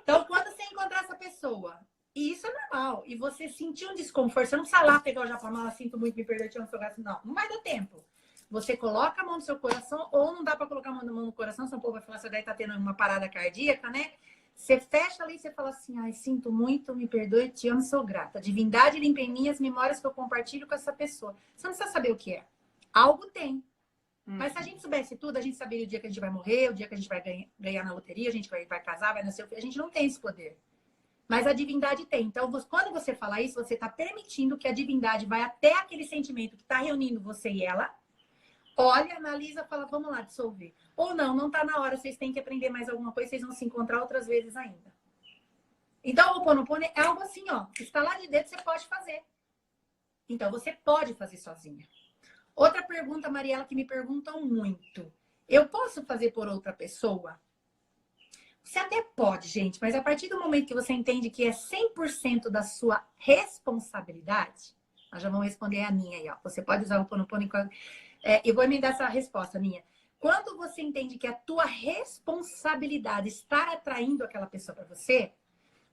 Então, quando você encontrar essa pessoa, e isso é normal, e você sentir um desconforto, você não precisa lá pegar o japamala, sinto muito, me perder, te amo, seu gato. Não vai dar tempo. Você coloca a mão no seu coração, ou não dá para colocar a mão no coração, senão o povo vai falar, você daí tá tendo uma parada cardíaca, né? Você fecha ali e você fala assim, ai, sinto muito, me perdoe, te amo, sou grata. Divindade limpa em mim as memórias que eu compartilho com essa pessoa. Você não precisa saber o que é. Algo tem. Mas se a gente soubesse tudo, a gente saberia o dia que a gente vai morrer, o dia que a gente vai ganhar na loteria, a gente vai casar, vai nascer o filho. A gente não tem esse poder. Mas a divindade tem. Então, quando você fala isso, você está permitindo que a divindade vai até aquele sentimento que está reunindo você e ela, olha, analisa, fala, vamos lá, dissolver. Ou não está na hora, vocês têm que aprender mais alguma coisa, vocês vão se encontrar outras vezes ainda. Então, o Ho'oponopono é algo assim, ó, estalar de dedo você pode fazer. Então, você pode fazer sozinha. Outra pergunta, Mariela, que me perguntam muito. Eu posso fazer por outra pessoa? Você até pode, gente, mas a partir do momento que você entende que é 100% da sua responsabilidade, nós já vamos responder a Ninha aí, ó. Você pode usar o Ho'oponopono eu vou emendar essa resposta, Ninha. Quando você entende que a tua responsabilidade está atraindo aquela pessoa para você,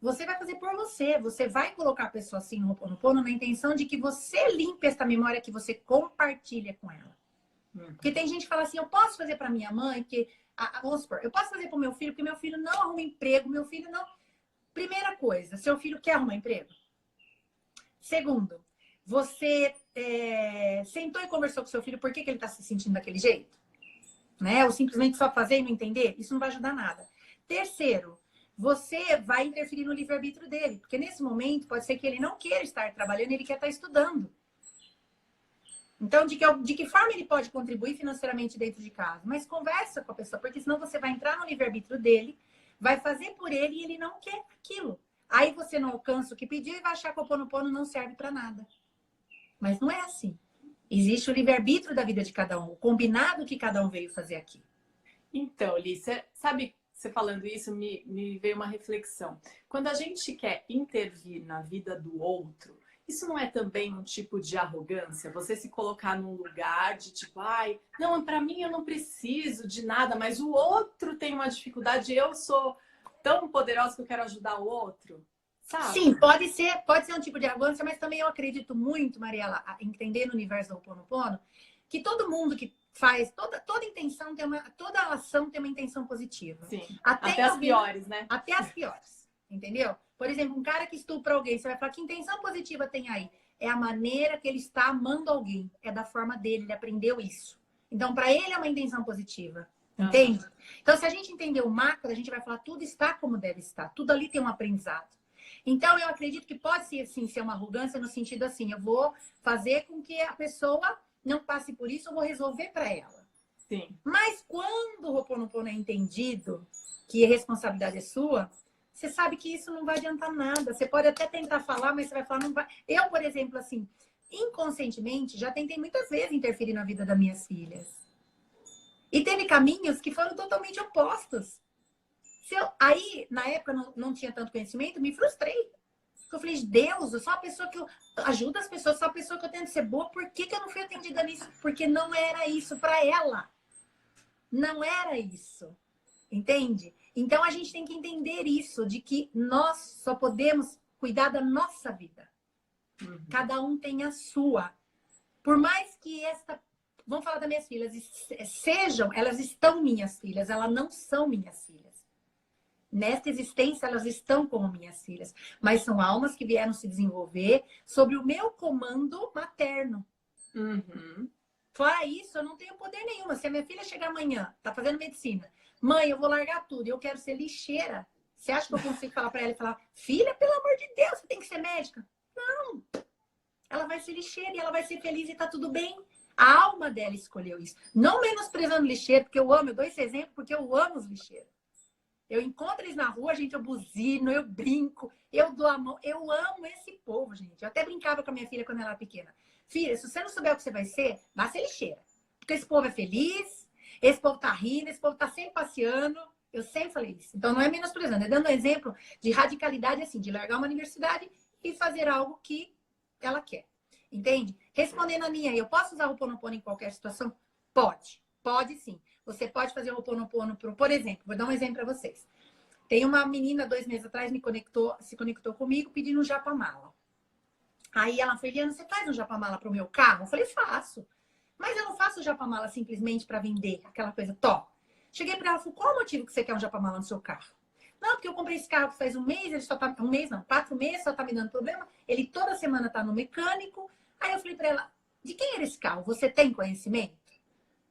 você vai fazer por você. Você vai colocar a pessoa assim no Ho'oponopono na intenção de que você limpe essa memória que você compartilha com ela. Porque tem gente que fala assim, eu posso fazer para minha mãe, porque, vamos supor, eu posso fazer para o meu filho, porque meu filho não arruma emprego, meu filho não... Primeira coisa, seu filho quer arrumar emprego? Segundo, você sentou e conversou com seu filho, por que ele está se sentindo daquele jeito? Né? Ou simplesmente só fazer e não entender? Isso não vai ajudar nada. Terceiro, você vai interferir no livre-arbítrio dele. Porque nesse momento pode ser que ele não queira estar trabalhando, ele quer estar estudando. Então, de que forma ele pode contribuir financeiramente dentro de casa? Mas conversa com a pessoa, porque senão você vai entrar no livre-arbítrio dele, vai fazer por ele e ele não quer aquilo. Aí você não alcança o que pediu e vai achar que o Ho'oponopono não serve para nada. Mas não é assim. Existe o livre-arbítrio da vida de cada um, o combinado que cada um veio fazer aqui. Então, Liz, sabe, você falando isso, me veio uma reflexão. Quando a gente quer intervir na vida do outro, isso não é também um tipo de arrogância? Você se colocar num lugar de tipo, ai, não, para mim eu não preciso de nada, mas o outro tem uma dificuldade, eu sou tão poderosa que eu quero ajudar o outro, sabe? Sim, pode ser um tipo de arrogância, mas também eu acredito muito, Mariela, entender no universo do Ho'oponopono, que todo mundo que faz, toda intenção toda ação tem uma intenção positiva. Sim, até as piores, né? Até as piores, entendeu? Por exemplo, um cara que estupra alguém, você vai falar, que intenção positiva tem aí? É a maneira que ele está amando alguém, é da forma dele, ele aprendeu isso. Então, para ele é uma intenção positiva, entende? Então, se a gente entender o macro, a gente vai falar, tudo está como deve estar, tudo ali tem um aprendizado. Então, eu acredito que pode ser, assim, ser uma arrogância no sentido assim, eu vou fazer com que a pessoa não passe por isso, eu vou resolver para ela. Sim. Mas quando o Ho'oponopono é entendido, que a responsabilidade é sua, você sabe que isso não vai adiantar nada. Você pode até tentar falar, mas você vai falar, não vai. Eu, por exemplo, assim, inconscientemente, já tentei muitas vezes interferir na vida das minhas filhas. E teve caminhos que foram totalmente opostos. Aí, na época, não tinha tanto conhecimento, me frustrei. Eu falei, Deus, eu sou uma pessoa que eu ajudo as pessoas, sou uma pessoa que eu tento ser boa, por que eu não fui atendida nisso? Porque não era isso para ela. Não era isso. Entende? Então, a gente tem que entender isso, de que nós só podemos cuidar da nossa vida. Uhum. Cada um tem a sua. Por mais que vamos falar das minhas filhas, elas estão minhas filhas, elas não são minhas filhas. Nesta existência, elas estão como minhas filhas. Mas são almas que vieram se desenvolver sob o meu comando materno. Uhum. Fora isso, eu não tenho poder nenhum. Se a minha filha chegar amanhã, tá fazendo medicina, mãe, eu vou largar tudo, eu quero ser lixeira. Você acha que eu consigo falar para ela e falar, filha, pelo amor de Deus, você tem que ser médica? Não. Ela vai ser lixeira e ela vai ser feliz e tá tudo bem. A alma dela escolheu isso. Não menosprezando lixeiro, porque eu amo, eu dou esse exemplo porque eu amo os lixeiros. Eu encontro eles na rua, gente, eu buzino, eu brinco, eu dou a mão. Eu amo esse povo, gente. Eu até brincava com a minha filha quando ela era pequena. Filha, se você não souber o que você vai ser lixeira. Porque esse povo é feliz, esse povo tá rindo, esse povo tá sempre passeando. Eu sempre falei isso. Então, não é menosprezando, é dando um exemplo de radicalidade, assim, de largar uma universidade e fazer algo que ela quer. Entende? Respondendo a minha, eu posso usar o Ho'oponopono em qualquer situação? Pode. Pode sim. Você pode fazer o Ho'oponopono, por exemplo, vou dar um exemplo para vocês. Tem uma menina, 2 meses atrás, se conectou comigo pedindo um japamala. Aí ela falou, Eliana, você faz um japamala pro meu carro? Eu falei, faço. Mas eu não faço o japamala simplesmente para vender, aquela coisa, top. Cheguei para ela e falei, qual o motivo que você quer um japamala no seu carro? Não, porque eu comprei esse carro faz 1 mês, ele só tá... 1 mês não, 4 meses, só tá me dando problema. Ele toda semana tá no mecânico. Aí eu falei para ela, de quem era esse carro? Você tem conhecimento?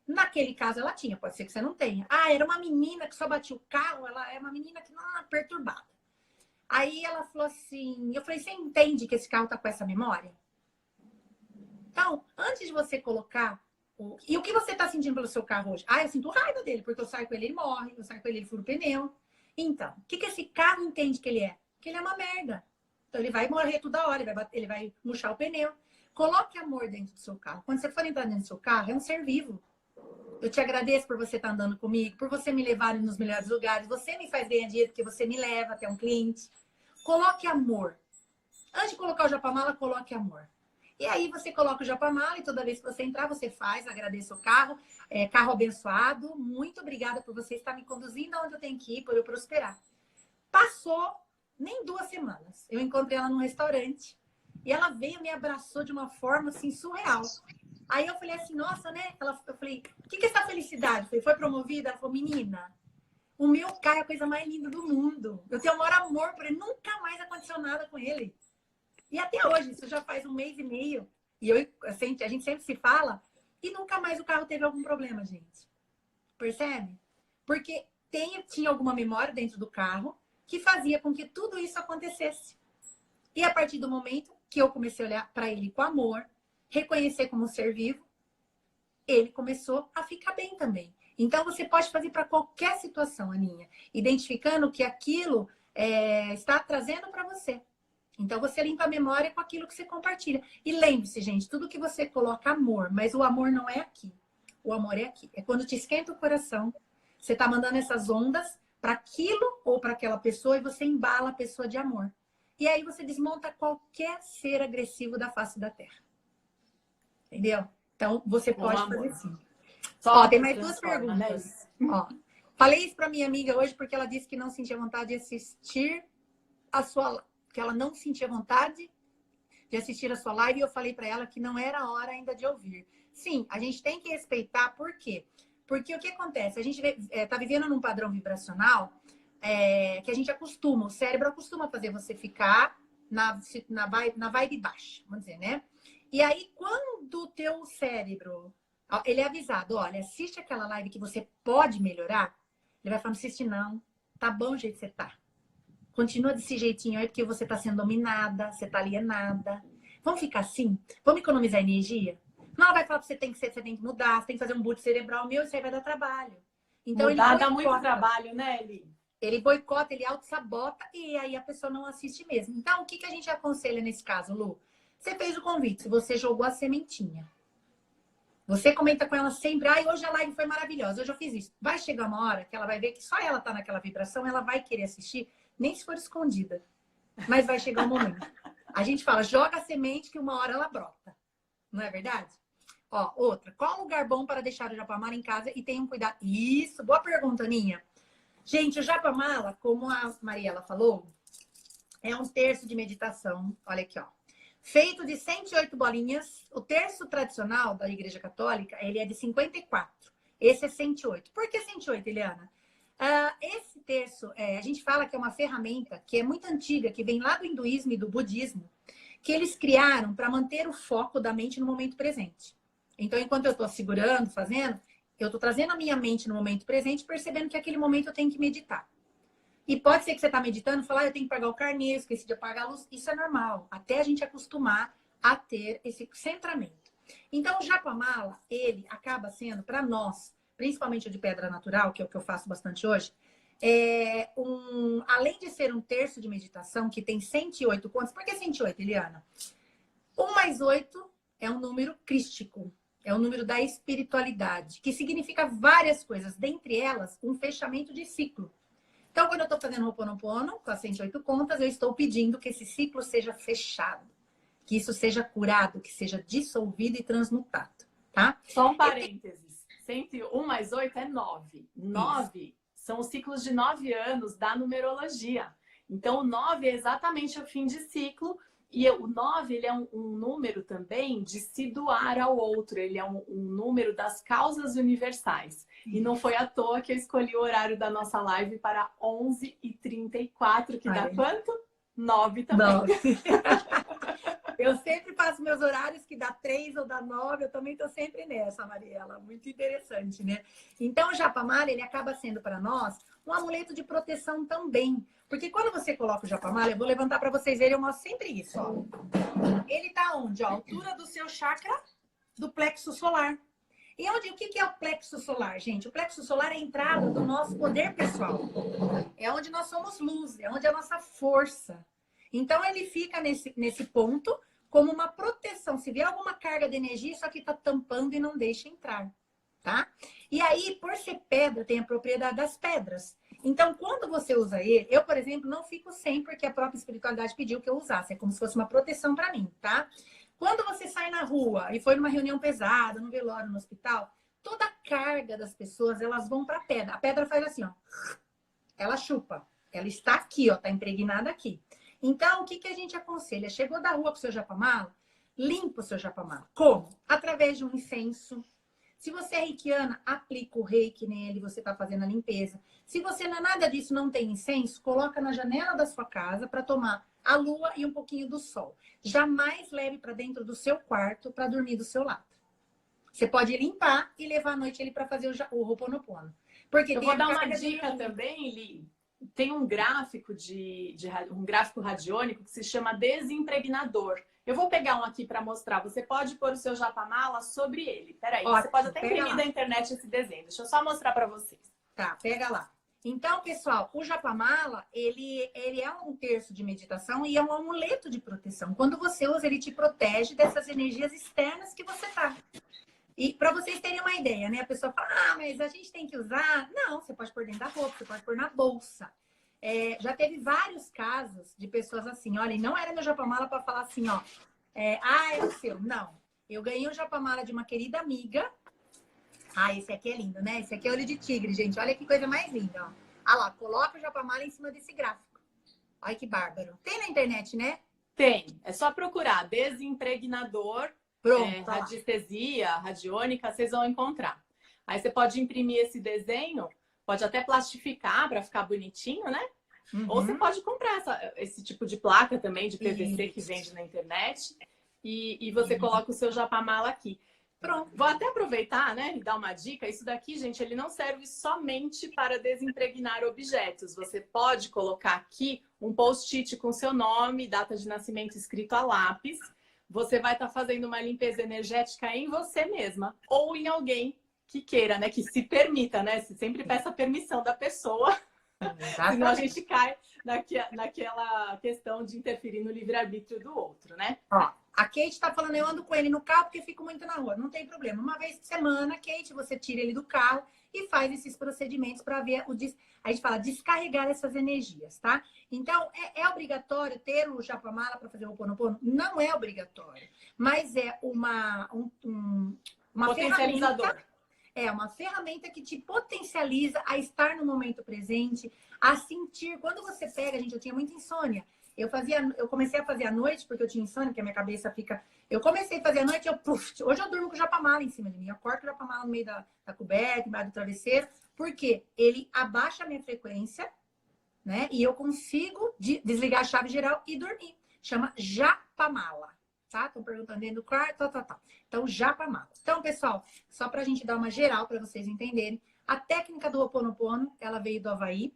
Naquele caso ela tinha, pode ser que você não tenha. Ah, era uma menina que só batia o carro, ela é uma menina que não é perturbada. Aí ela falou assim, eu falei, você entende que esse carro tá com essa memória? Então, antes de você colocar... E o que você tá sentindo pelo seu carro hoje? Ah, eu sinto raiva dele, porque eu saio com ele, ele morre, eu saio com ele, ele fura o pneu. Então, o que esse carro entende que ele é? Que ele é uma merda. Então, ele vai morrer toda hora, ele vai murchar o pneu. Coloque amor dentro do seu carro. Quando você for entrar dentro do seu carro, é um ser vivo. Eu te agradeço por você estar andando comigo, por você me levar nos melhores lugares. Você me faz ganhar dinheiro porque você me leva até um cliente. Coloque amor. Antes de colocar o japamala, coloque amor. E aí você coloca o japamala e toda vez que você entrar, você faz, agradeço o carro. Carro abençoado. Muito obrigada por você estar me conduzindo aonde eu tenho que ir, por eu prosperar. Passou nem 2 semanas. Eu encontrei ela num restaurante. E ela veio e me abraçou de uma forma assim surreal. Aí eu falei assim, nossa, né? Eu falei, o que é essa felicidade? Foi promovida? Ela falou, menina, o meu carro é a coisa mais linda do mundo. Eu tenho o maior amor por ele. Nunca mais aconteceu nada com ele. E até hoje, isso já faz 1 mês e meio. E a gente sempre se fala. E nunca mais o carro teve algum problema, gente. Percebe? Porque tinha alguma memória dentro do carro que fazia com que tudo isso acontecesse. E a partir do momento que eu comecei a olhar para ele com amor, reconhecer como um ser vivo, ele começou a ficar bem também. Então, você pode fazer para qualquer situação, Aninha, identificando o que aquilo está trazendo para você. Então, você limpa a memória com aquilo que você compartilha. E lembre-se, gente, tudo que você coloca amor, mas o amor não é aqui. O amor é aqui. É quando te esquenta o coração, você está mandando essas ondas para aquilo ou para aquela pessoa e você embala a pessoa de amor. E aí você desmonta qualquer ser agressivo da face da Terra. Entendeu? Então, você pode fazer assim. Ó, tem mais duas perguntas. Ó, falei isso para minha amiga hoje porque ela disse que não sentia vontade de assistir a sua... que ela não sentia vontade de assistir a sua live e eu falei para ela que não era a hora ainda de ouvir. Sim, a gente tem que respeitar. Por quê? Porque o que acontece? A gente tá vivendo num padrão vibracional que a gente acostuma, o cérebro acostuma a fazer você ficar na vibe baixa, vamos dizer, né? E aí, quando o teu cérebro, ele é avisado, olha, assiste aquela live que você pode melhorar, ele vai falar, não assiste não, tá bom o jeito que você tá. Continua desse jeitinho aí, porque você tá sendo dominada, você tá alienada. Vamos ficar assim? Vamos economizar energia? Não, ela vai falar que você tem que mudar, você tem que fazer um boot cerebral meu, isso aí vai dar trabalho. Então, mudar dá muito trabalho, né, Eli? Ele boicota, ele auto-sabota e aí a pessoa não assiste mesmo. Então, o que a gente aconselha nesse caso, Lu? Você fez o convite, você jogou a sementinha. Você comenta com ela sempre, ai, hoje a live foi maravilhosa, hoje eu fiz isso. Vai chegar uma hora que ela vai ver que só ela tá naquela vibração, ela vai querer assistir, nem se for escondida. Mas vai chegar um momento. A gente fala, joga a semente que uma hora ela brota. Não é verdade? Ó, outra. Qual lugar bom para deixar o japamala em casa e tenham cuidado? Isso, boa pergunta, Aninha. Gente, o japamala, como a Mariela falou, é um terço de meditação. Olha aqui, ó. Feito de 108 bolinhas. O terço tradicional da Igreja Católica, ele é de 54. Esse é 108. Por que 108, Eliana? Esse terço, a gente fala que é uma ferramenta que é muito antiga, que vem lá do hinduísmo e do budismo, que eles criaram para manter o foco da mente no momento presente. Então, enquanto eu estou segurando, fazendo, eu estou trazendo a minha mente no momento presente, percebendo que aquele momento eu tenho que meditar. E pode ser que você está meditando e falar, eu tenho que pagar o carnê, esqueci de apagar a luz. Isso é normal, até a gente acostumar a ter esse centramento. Então, o japamala, ele acaba sendo, para nós, principalmente o de pedra natural, que é o que eu faço bastante hoje, além de ser um terço de meditação, que tem 108 contas. Por que 108, Eliana? 1 mais 8 é um número crístico. É o número da espiritualidade, que significa várias coisas, dentre elas, um fechamento de ciclo. Então, quando eu estou fazendo Ho'oponopono, com as 108 contas, eu estou pedindo que esse ciclo seja fechado, que isso seja curado, que seja dissolvido e transmutado, tá? Só um parênteses. 101 mais 8 é 9. 9 são os ciclos de 9 anos da numerologia. Então, o 9 é exatamente o fim de ciclo. E o 9, ele é um número também de se doar ao outro. Ele é um número das causas universais. E não foi à toa que eu escolhi o horário da nossa live para 11h34, que dá quanto? 9 também. 9. Eu sempre faço meus horários que dá 3 ou dá 9. Eu também estou sempre nessa, Mariela. Muito interessante, né? Então, o japamala, ele acaba sendo para nós um amuleto de proteção também. Porque quando você coloca o japamala, eu vou levantar para vocês verem, eu mostro sempre isso, ó. Ele tá onde? Ó, a altura do seu chakra do plexo solar. E o que é o plexo solar, gente? O plexo solar é a entrada do nosso poder pessoal. É onde nós somos luz, é onde é a nossa força. Então, ele fica nesse ponto como uma proteção. Se vier alguma carga de energia, isso aqui tá tampando e não deixa entrar, tá? E aí, por ser pedra, tem a propriedade das pedras. Então, quando você usa ele, eu, por exemplo, não fico sem, porque a própria espiritualidade pediu que eu usasse. É como se fosse uma proteção para mim, tá? Quando você sai na rua e foi numa reunião pesada, no velório, no hospital, toda a carga das pessoas, elas vão para a pedra. A pedra faz assim, ó. Ela chupa. Ela está aqui, ó. Tá impregnada aqui. Então, o que a gente aconselha? Chegou da rua com o seu japamala, limpa o seu japamala. Como? Através de um incenso. Se você é reikiana, aplica o reiki nele, você está fazendo a limpeza. Se você não é nada disso, não tem incenso, coloca na janela da sua casa para tomar a lua e um pouquinho do sol. Jamais leve para dentro do seu quarto para dormir do seu lado. Você pode limpar e levar à noite ele para fazer o Ho'oponopono. Porque eu vou dar uma dica também, Li. tem um gráfico um gráfico radiônico que se chama desimpregnador. Eu vou pegar um aqui para mostrar. Você pode pôr o seu japamala sobre ele. Peraí, você pode até imprimir da internet esse desenho. Deixa eu só mostrar para vocês. Tá, pega lá. Então, pessoal, o japamala, ele é um terço de meditação e é um amuleto de proteção. Quando você usa, ele te protege dessas energias externas que você tá. E para vocês terem uma ideia, né? A pessoa fala, mas a gente tem que usar. Não, você pode pôr dentro da roupa, você pode pôr na bolsa. Já teve vários casos de pessoas assim, olha, e não era meu japamala para falar assim, ó, é o seu. Não, eu ganhei o japamala de uma querida amiga. Esse aqui é lindo, né? Esse aqui é olho de tigre, gente. Olha que coisa mais linda, ó. Ah lá, coloca o japamala em cima desse gráfico. Olha que bárbaro. Tem na internet, né? Tem. É só procurar desimpregnador, radiestesia, radiônica, vocês vão encontrar. Aí você pode imprimir esse desenho, pode até plastificar para ficar bonitinho, né? Uhum. Ou você pode comprar esse tipo de placa também, de PVC que vende na internet. E você coloca o seu japamala aqui. Pronto. Vou até aproveitar, né, e dar uma dica. Isso daqui, gente, ele não serve somente para desimpregnar objetos. Você pode colocar aqui um post-it com seu nome, data de nascimento escrito a lápis. Você vai estar fazendo uma limpeza energética em você mesma ou em alguém que queira, né, que se permita, né? Você sempre peça a permissão da pessoa. Senão a gente cai naquela questão de interferir no livre-arbítrio do outro, né? Ó, a Kate tá falando, eu ando com ele no carro porque fico muito na rua. Não tem problema. Uma vez por semana, Kate, você tira ele do carro e faz esses procedimentos para ver a gente fala descarregar essas energias, tá? Então, é obrigatório ter o japamala para fazer o Ho'oponopono? Não é obrigatório, mas é uma potencializador. É uma ferramenta que te potencializa a estar no momento presente, a sentir. Quando você pega, gente, eu tinha muita insônia. Eu comecei a fazer à noite, porque eu tinha insônia, porque a minha cabeça fica... Eu comecei a fazer à noite, hoje eu durmo com o japamala em cima de mim. Eu corto o japamala no meio da coberta, embaixo do travesseiro, porque ele abaixa a minha frequência, né? E eu consigo desligar a chave geral e dormir. Chama japamala, tá? Estão perguntando dentro do quarto, tal. Então, japamala. Então, pessoal, só pra gente dar uma geral para vocês entenderem, a técnica do Ho'oponopono, ela veio do Havaí.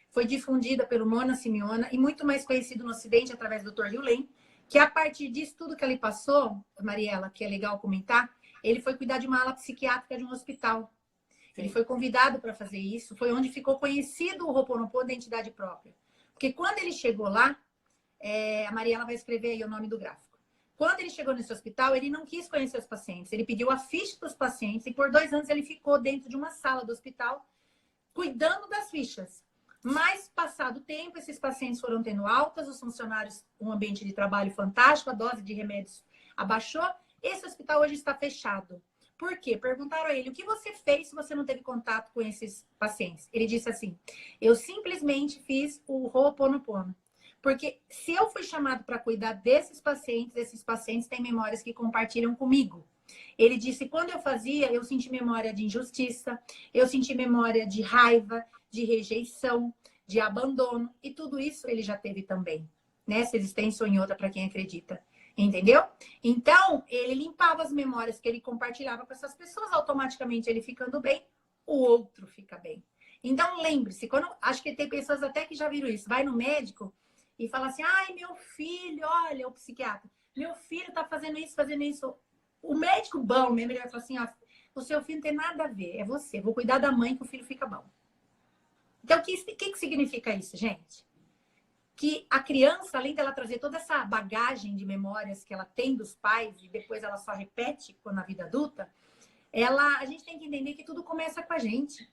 Foi difundida pelo Mona Simeona e muito mais conhecido no Ocidente através do Dr. Hugh, que a partir disso tudo que ele passou, Mariela, que é legal comentar, ele foi cuidar de uma ala psiquiátrica de um hospital. Sim. Ele foi convidado para fazer isso, foi onde ficou conhecido o Ho'oponopono da identidade própria. Porque quando ele chegou lá, a Mariela vai escrever aí o nome do gráfico. Quando ele chegou nesse hospital, ele não quis conhecer os pacientes, ele pediu a ficha dos pacientes e por 2 anos ele ficou dentro de uma sala do hospital cuidando das fichas. Mas, passado o tempo, esses pacientes foram tendo altas, os funcionários, um ambiente de trabalho fantástico, a dose de remédios abaixou. Esse hospital hoje está fechado. Por quê? Perguntaram a ele, o que você fez se você não teve contato com esses pacientes? Ele disse assim, eu simplesmente fiz o Ho'oponopono. Porque se eu fui chamado para cuidar desses pacientes, esses pacientes têm memórias que compartilham comigo. Ele disse, quando eu fazia, eu senti memória de injustiça, eu senti memória de raiva, de rejeição, de abandono. E tudo isso ele já teve também. Nessa existência ou em outra, para quem acredita. Entendeu? Então, ele limpava as memórias que ele compartilhava com essas pessoas. Automaticamente, ele ficando bem, o outro fica bem. Então, lembre-se, acho que tem pessoas até que já viram isso. Vai no médico e fala assim, ai, meu filho, olha, o psiquiatra, meu filho tá fazendo isso. O médico bom mesmo, ele vai falar assim, ó, o seu filho não tem nada a ver, é você. Vou cuidar da mãe que o filho fica bom. Então, o que significa isso, gente? Que a criança, além dela trazer toda essa bagagem de memórias que ela tem dos pais e depois ela só repete na vida adulta, a gente tem que entender que tudo começa com a gente.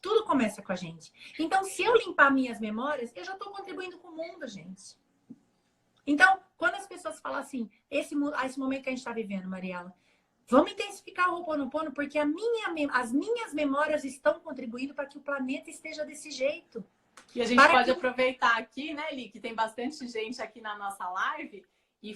Tudo começa com a gente. Então, se eu limpar minhas memórias, eu já estou contribuindo com o mundo, gente. Então, quando as pessoas falam assim, esse momento que a gente está vivendo, Mariela, vamos intensificar o Ho'oponopono, porque as minhas memórias estão contribuindo para que o planeta esteja desse jeito. E a gente pode aproveitar aqui, né, Li, que tem bastante gente aqui na nossa live, e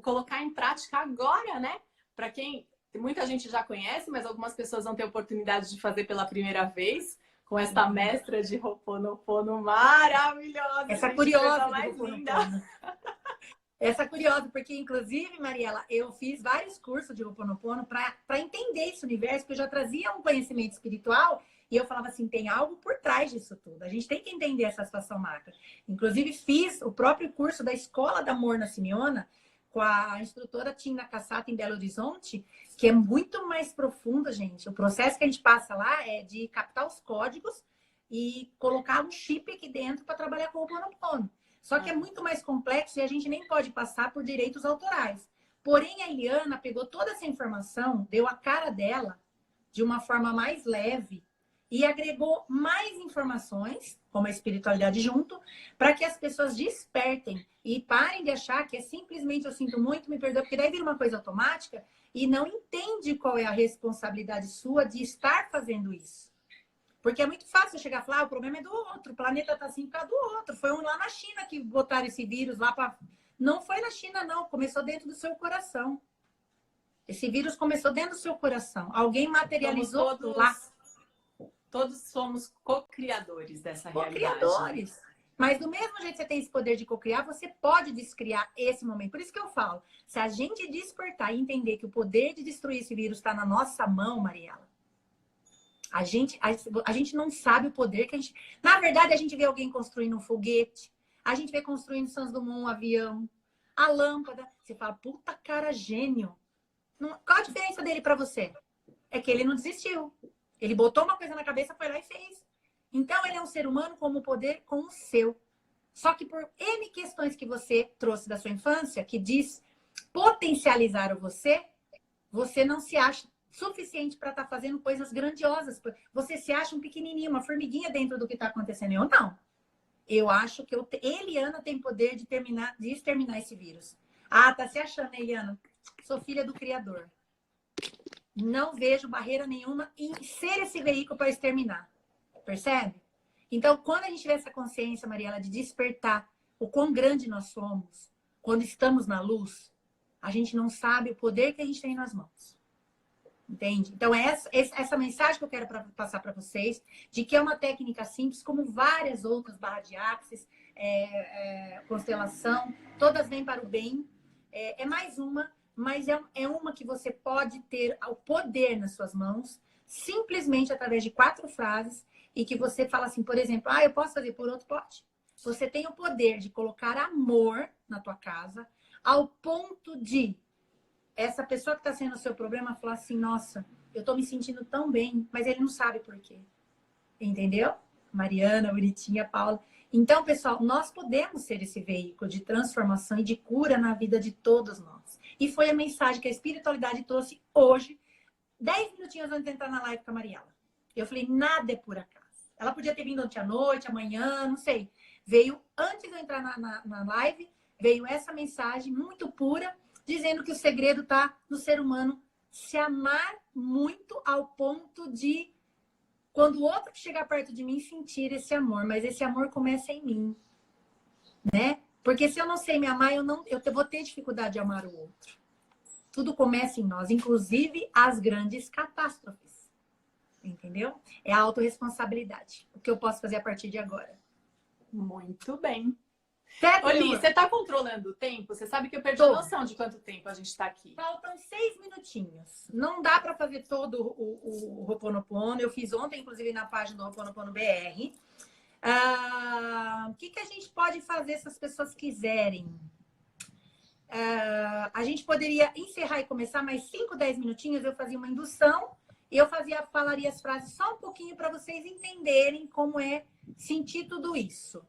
colocar em prática agora, né? Para quem... Muita gente já conhece, mas algumas pessoas vão ter oportunidade de fazer pela primeira vez com esta mestra de Ho'oponopono maravilhosa. Essa curiosa mais linda. Essa curiosa, porque inclusive, Mariela, eu fiz vários cursos de Ho'oponopono para entender esse universo, porque eu já trazia um conhecimento espiritual E eu falava assim, tem algo por trás disso tudo. A gente tem que entender essa situação macro. Inclusive, fiz o próprio curso da Escola da Amor na Simeona com a instrutora Tina Cassata em Belo Horizonte, que é muito mais profundo, gente. O processo que a gente passa lá é de captar os códigos e colocar um chip aqui dentro para trabalhar com o Ho'oponopono. Só que é muito mais complexo e a gente nem pode passar por direitos autorais. Porém, a Eliana pegou toda essa informação, deu a cara dela de uma forma mais leve e agregou mais informações, como a espiritualidade junto, para que as pessoas despertem e parem de achar que é simplesmente eu sinto muito, me perdoa, porque daí vira uma coisa automática e não entende qual é a responsabilidade sua de estar fazendo isso. Porque é muito fácil chegar e falar, o problema é do outro, o planeta tá assim por causa do outro. Foi lá na China que botaram esse vírus lá para... Não foi na China, não. Começou dentro do seu coração. Esse vírus começou dentro do seu coração. Alguém materializou lá. Todos somos co-criadores dessa realidade. Co-criadores. Mas do mesmo jeito que você tem esse poder de co-criar, você pode descriar esse momento. Por isso que eu falo, se a gente despertar e entender que o poder de destruir esse vírus está na nossa mão, Mariela, a gente não sabe o poder que a gente... Na verdade, a gente vê alguém construindo um foguete, a gente vê construindo Santos Dumont um avião, a lâmpada. Você fala, puta cara, gênio. Qual a diferença dele para você? É que ele não desistiu. Ele botou uma coisa na cabeça, foi lá e fez. Então, ele é um ser humano com o poder com o seu. Só que por N questões que você trouxe da sua infância, que diz potencializar você, você não se acha suficiente para estar fazendo coisas grandiosas. Você se acha um pequenininho, uma formiguinha dentro do que está acontecendo. Eu não. Eu acho que Eliana tem poder de exterminar esse vírus. Ah, tá se achando, Eliana? Sou filha do Criador. Não vejo barreira nenhuma em ser esse veículo para exterminar. Percebe? Então, quando a gente tiver essa consciência, Mariela, de despertar o quão grande nós somos, quando estamos na luz, a gente não sabe o poder que a gente tem nas mãos. Entende? Então, essa mensagem que eu quero passar para vocês, de que é uma técnica simples, como várias outras, barra de axis, constelação, todas vêm para o bem. É mais uma, mas é uma que você pode ter o poder nas suas mãos, simplesmente através de 4 frases, e que você fala assim, por exemplo, eu posso fazer por outro? Pode. Você tem o poder de colocar amor na tua casa, ao ponto de essa pessoa que está sendo o seu problema falar assim, nossa, eu estou me sentindo tão bem, mas ele não sabe por quê. Entendeu? Mariana, bonitinha, Paula. Então, pessoal, nós podemos ser esse veículo de transformação e de cura na vida de todos nós. E foi a mensagem que a espiritualidade trouxe hoje, 10 minutinhos antes de entrar na live com a Mariela. Eu falei, nada é por acaso. Ela podia ter vindo ontem à noite, amanhã, não sei. Veio, antes de eu entrar na live, veio essa mensagem muito pura, dizendo que o segredo está no ser humano se amar muito ao ponto de, quando o outro chegar perto de mim, sentir esse amor. Mas esse amor começa em mim, né? Porque se eu não sei me amar, eu vou ter dificuldade de amar o outro. Tudo começa em nós, inclusive as grandes catástrofes. Entendeu? É a autorresponsabilidade. O que eu posso fazer a partir de agora. Muito bem. Certo, Li, você está controlando o tempo? Você sabe que eu perdi a noção de quanto tempo a gente está aqui. Faltam 6 minutinhos. Não dá para fazer todo o Ho'oponopono. Eu fiz ontem, inclusive, na página do Ho'oponopono BR. O que a gente pode fazer se as pessoas quiserem? A gente poderia encerrar e começar mais 5, 10 minutinhos. Eu fazia uma indução e eu falaria as frases só um pouquinho para vocês entenderem como é sentir tudo isso.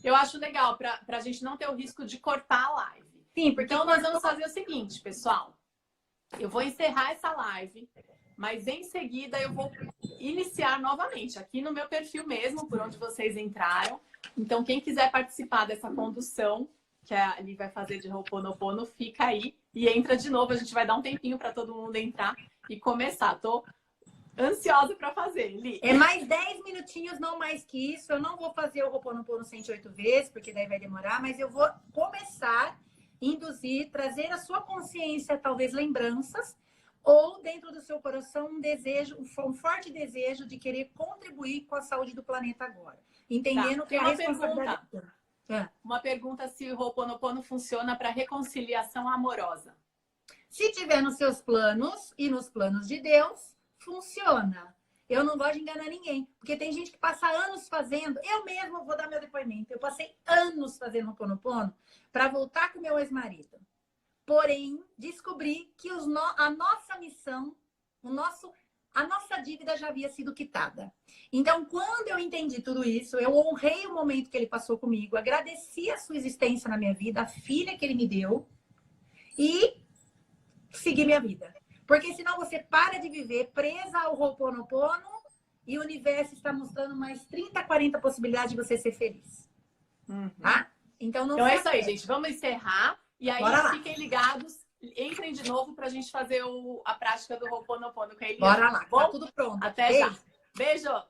Eu acho legal, para a gente não ter o risco de cortar a live. Sim, porque então, nós vamos fazer o seguinte, pessoal. Eu vou encerrar essa live, mas em seguida eu vou iniciar novamente, aqui no meu perfil mesmo, por onde vocês entraram. Então, quem quiser participar dessa condução que a Ali vai fazer de Ho'oponopono, fica aí e entra de novo. A gente vai dar um tempinho para todo mundo entrar e começar. Tô ansiosa para fazer, Li. É mais 10 minutinhos, não mais que isso. Eu não vou fazer o Ho'oponopono 108 vezes, porque daí vai demorar, mas eu vou começar, induzir, trazer a sua consciência, talvez lembranças, ou dentro do seu coração um desejo, um forte desejo de querer contribuir com a saúde do planeta agora. Entendendo que é a responsabilidade... Uma pergunta se o Ho'oponopono funciona para reconciliação amorosa. Se tiver nos seus planos e nos planos de Deus, funciona. Eu não gosto de enganar ninguém. Porque tem gente que passa anos fazendo. Eu mesma vou dar meu depoimento. Eu passei anos fazendo Ho'oponopono para voltar com meu ex-marido. Porém, descobri que a nossa missão, a nossa dívida já havia sido quitada. Então, quando eu entendi tudo isso, eu honrei o momento que ele passou comigo, agradeci a sua existência na minha vida, a filha que ele me deu e segui minha vida. Porque senão você para de viver presa ao Ho'oponopono e o universo está mostrando mais 30, 40 possibilidades de você ser feliz. Tá? Então, não é isso aí, gente. Vamos encerrar. E aí, Bora lá. fiquem ligados. Entrem de novo para a gente fazer a prática do Ho'oponopono com a Eliana. Bora lá. Bom? Tá tudo pronto. Até Beijo. já. Beijo.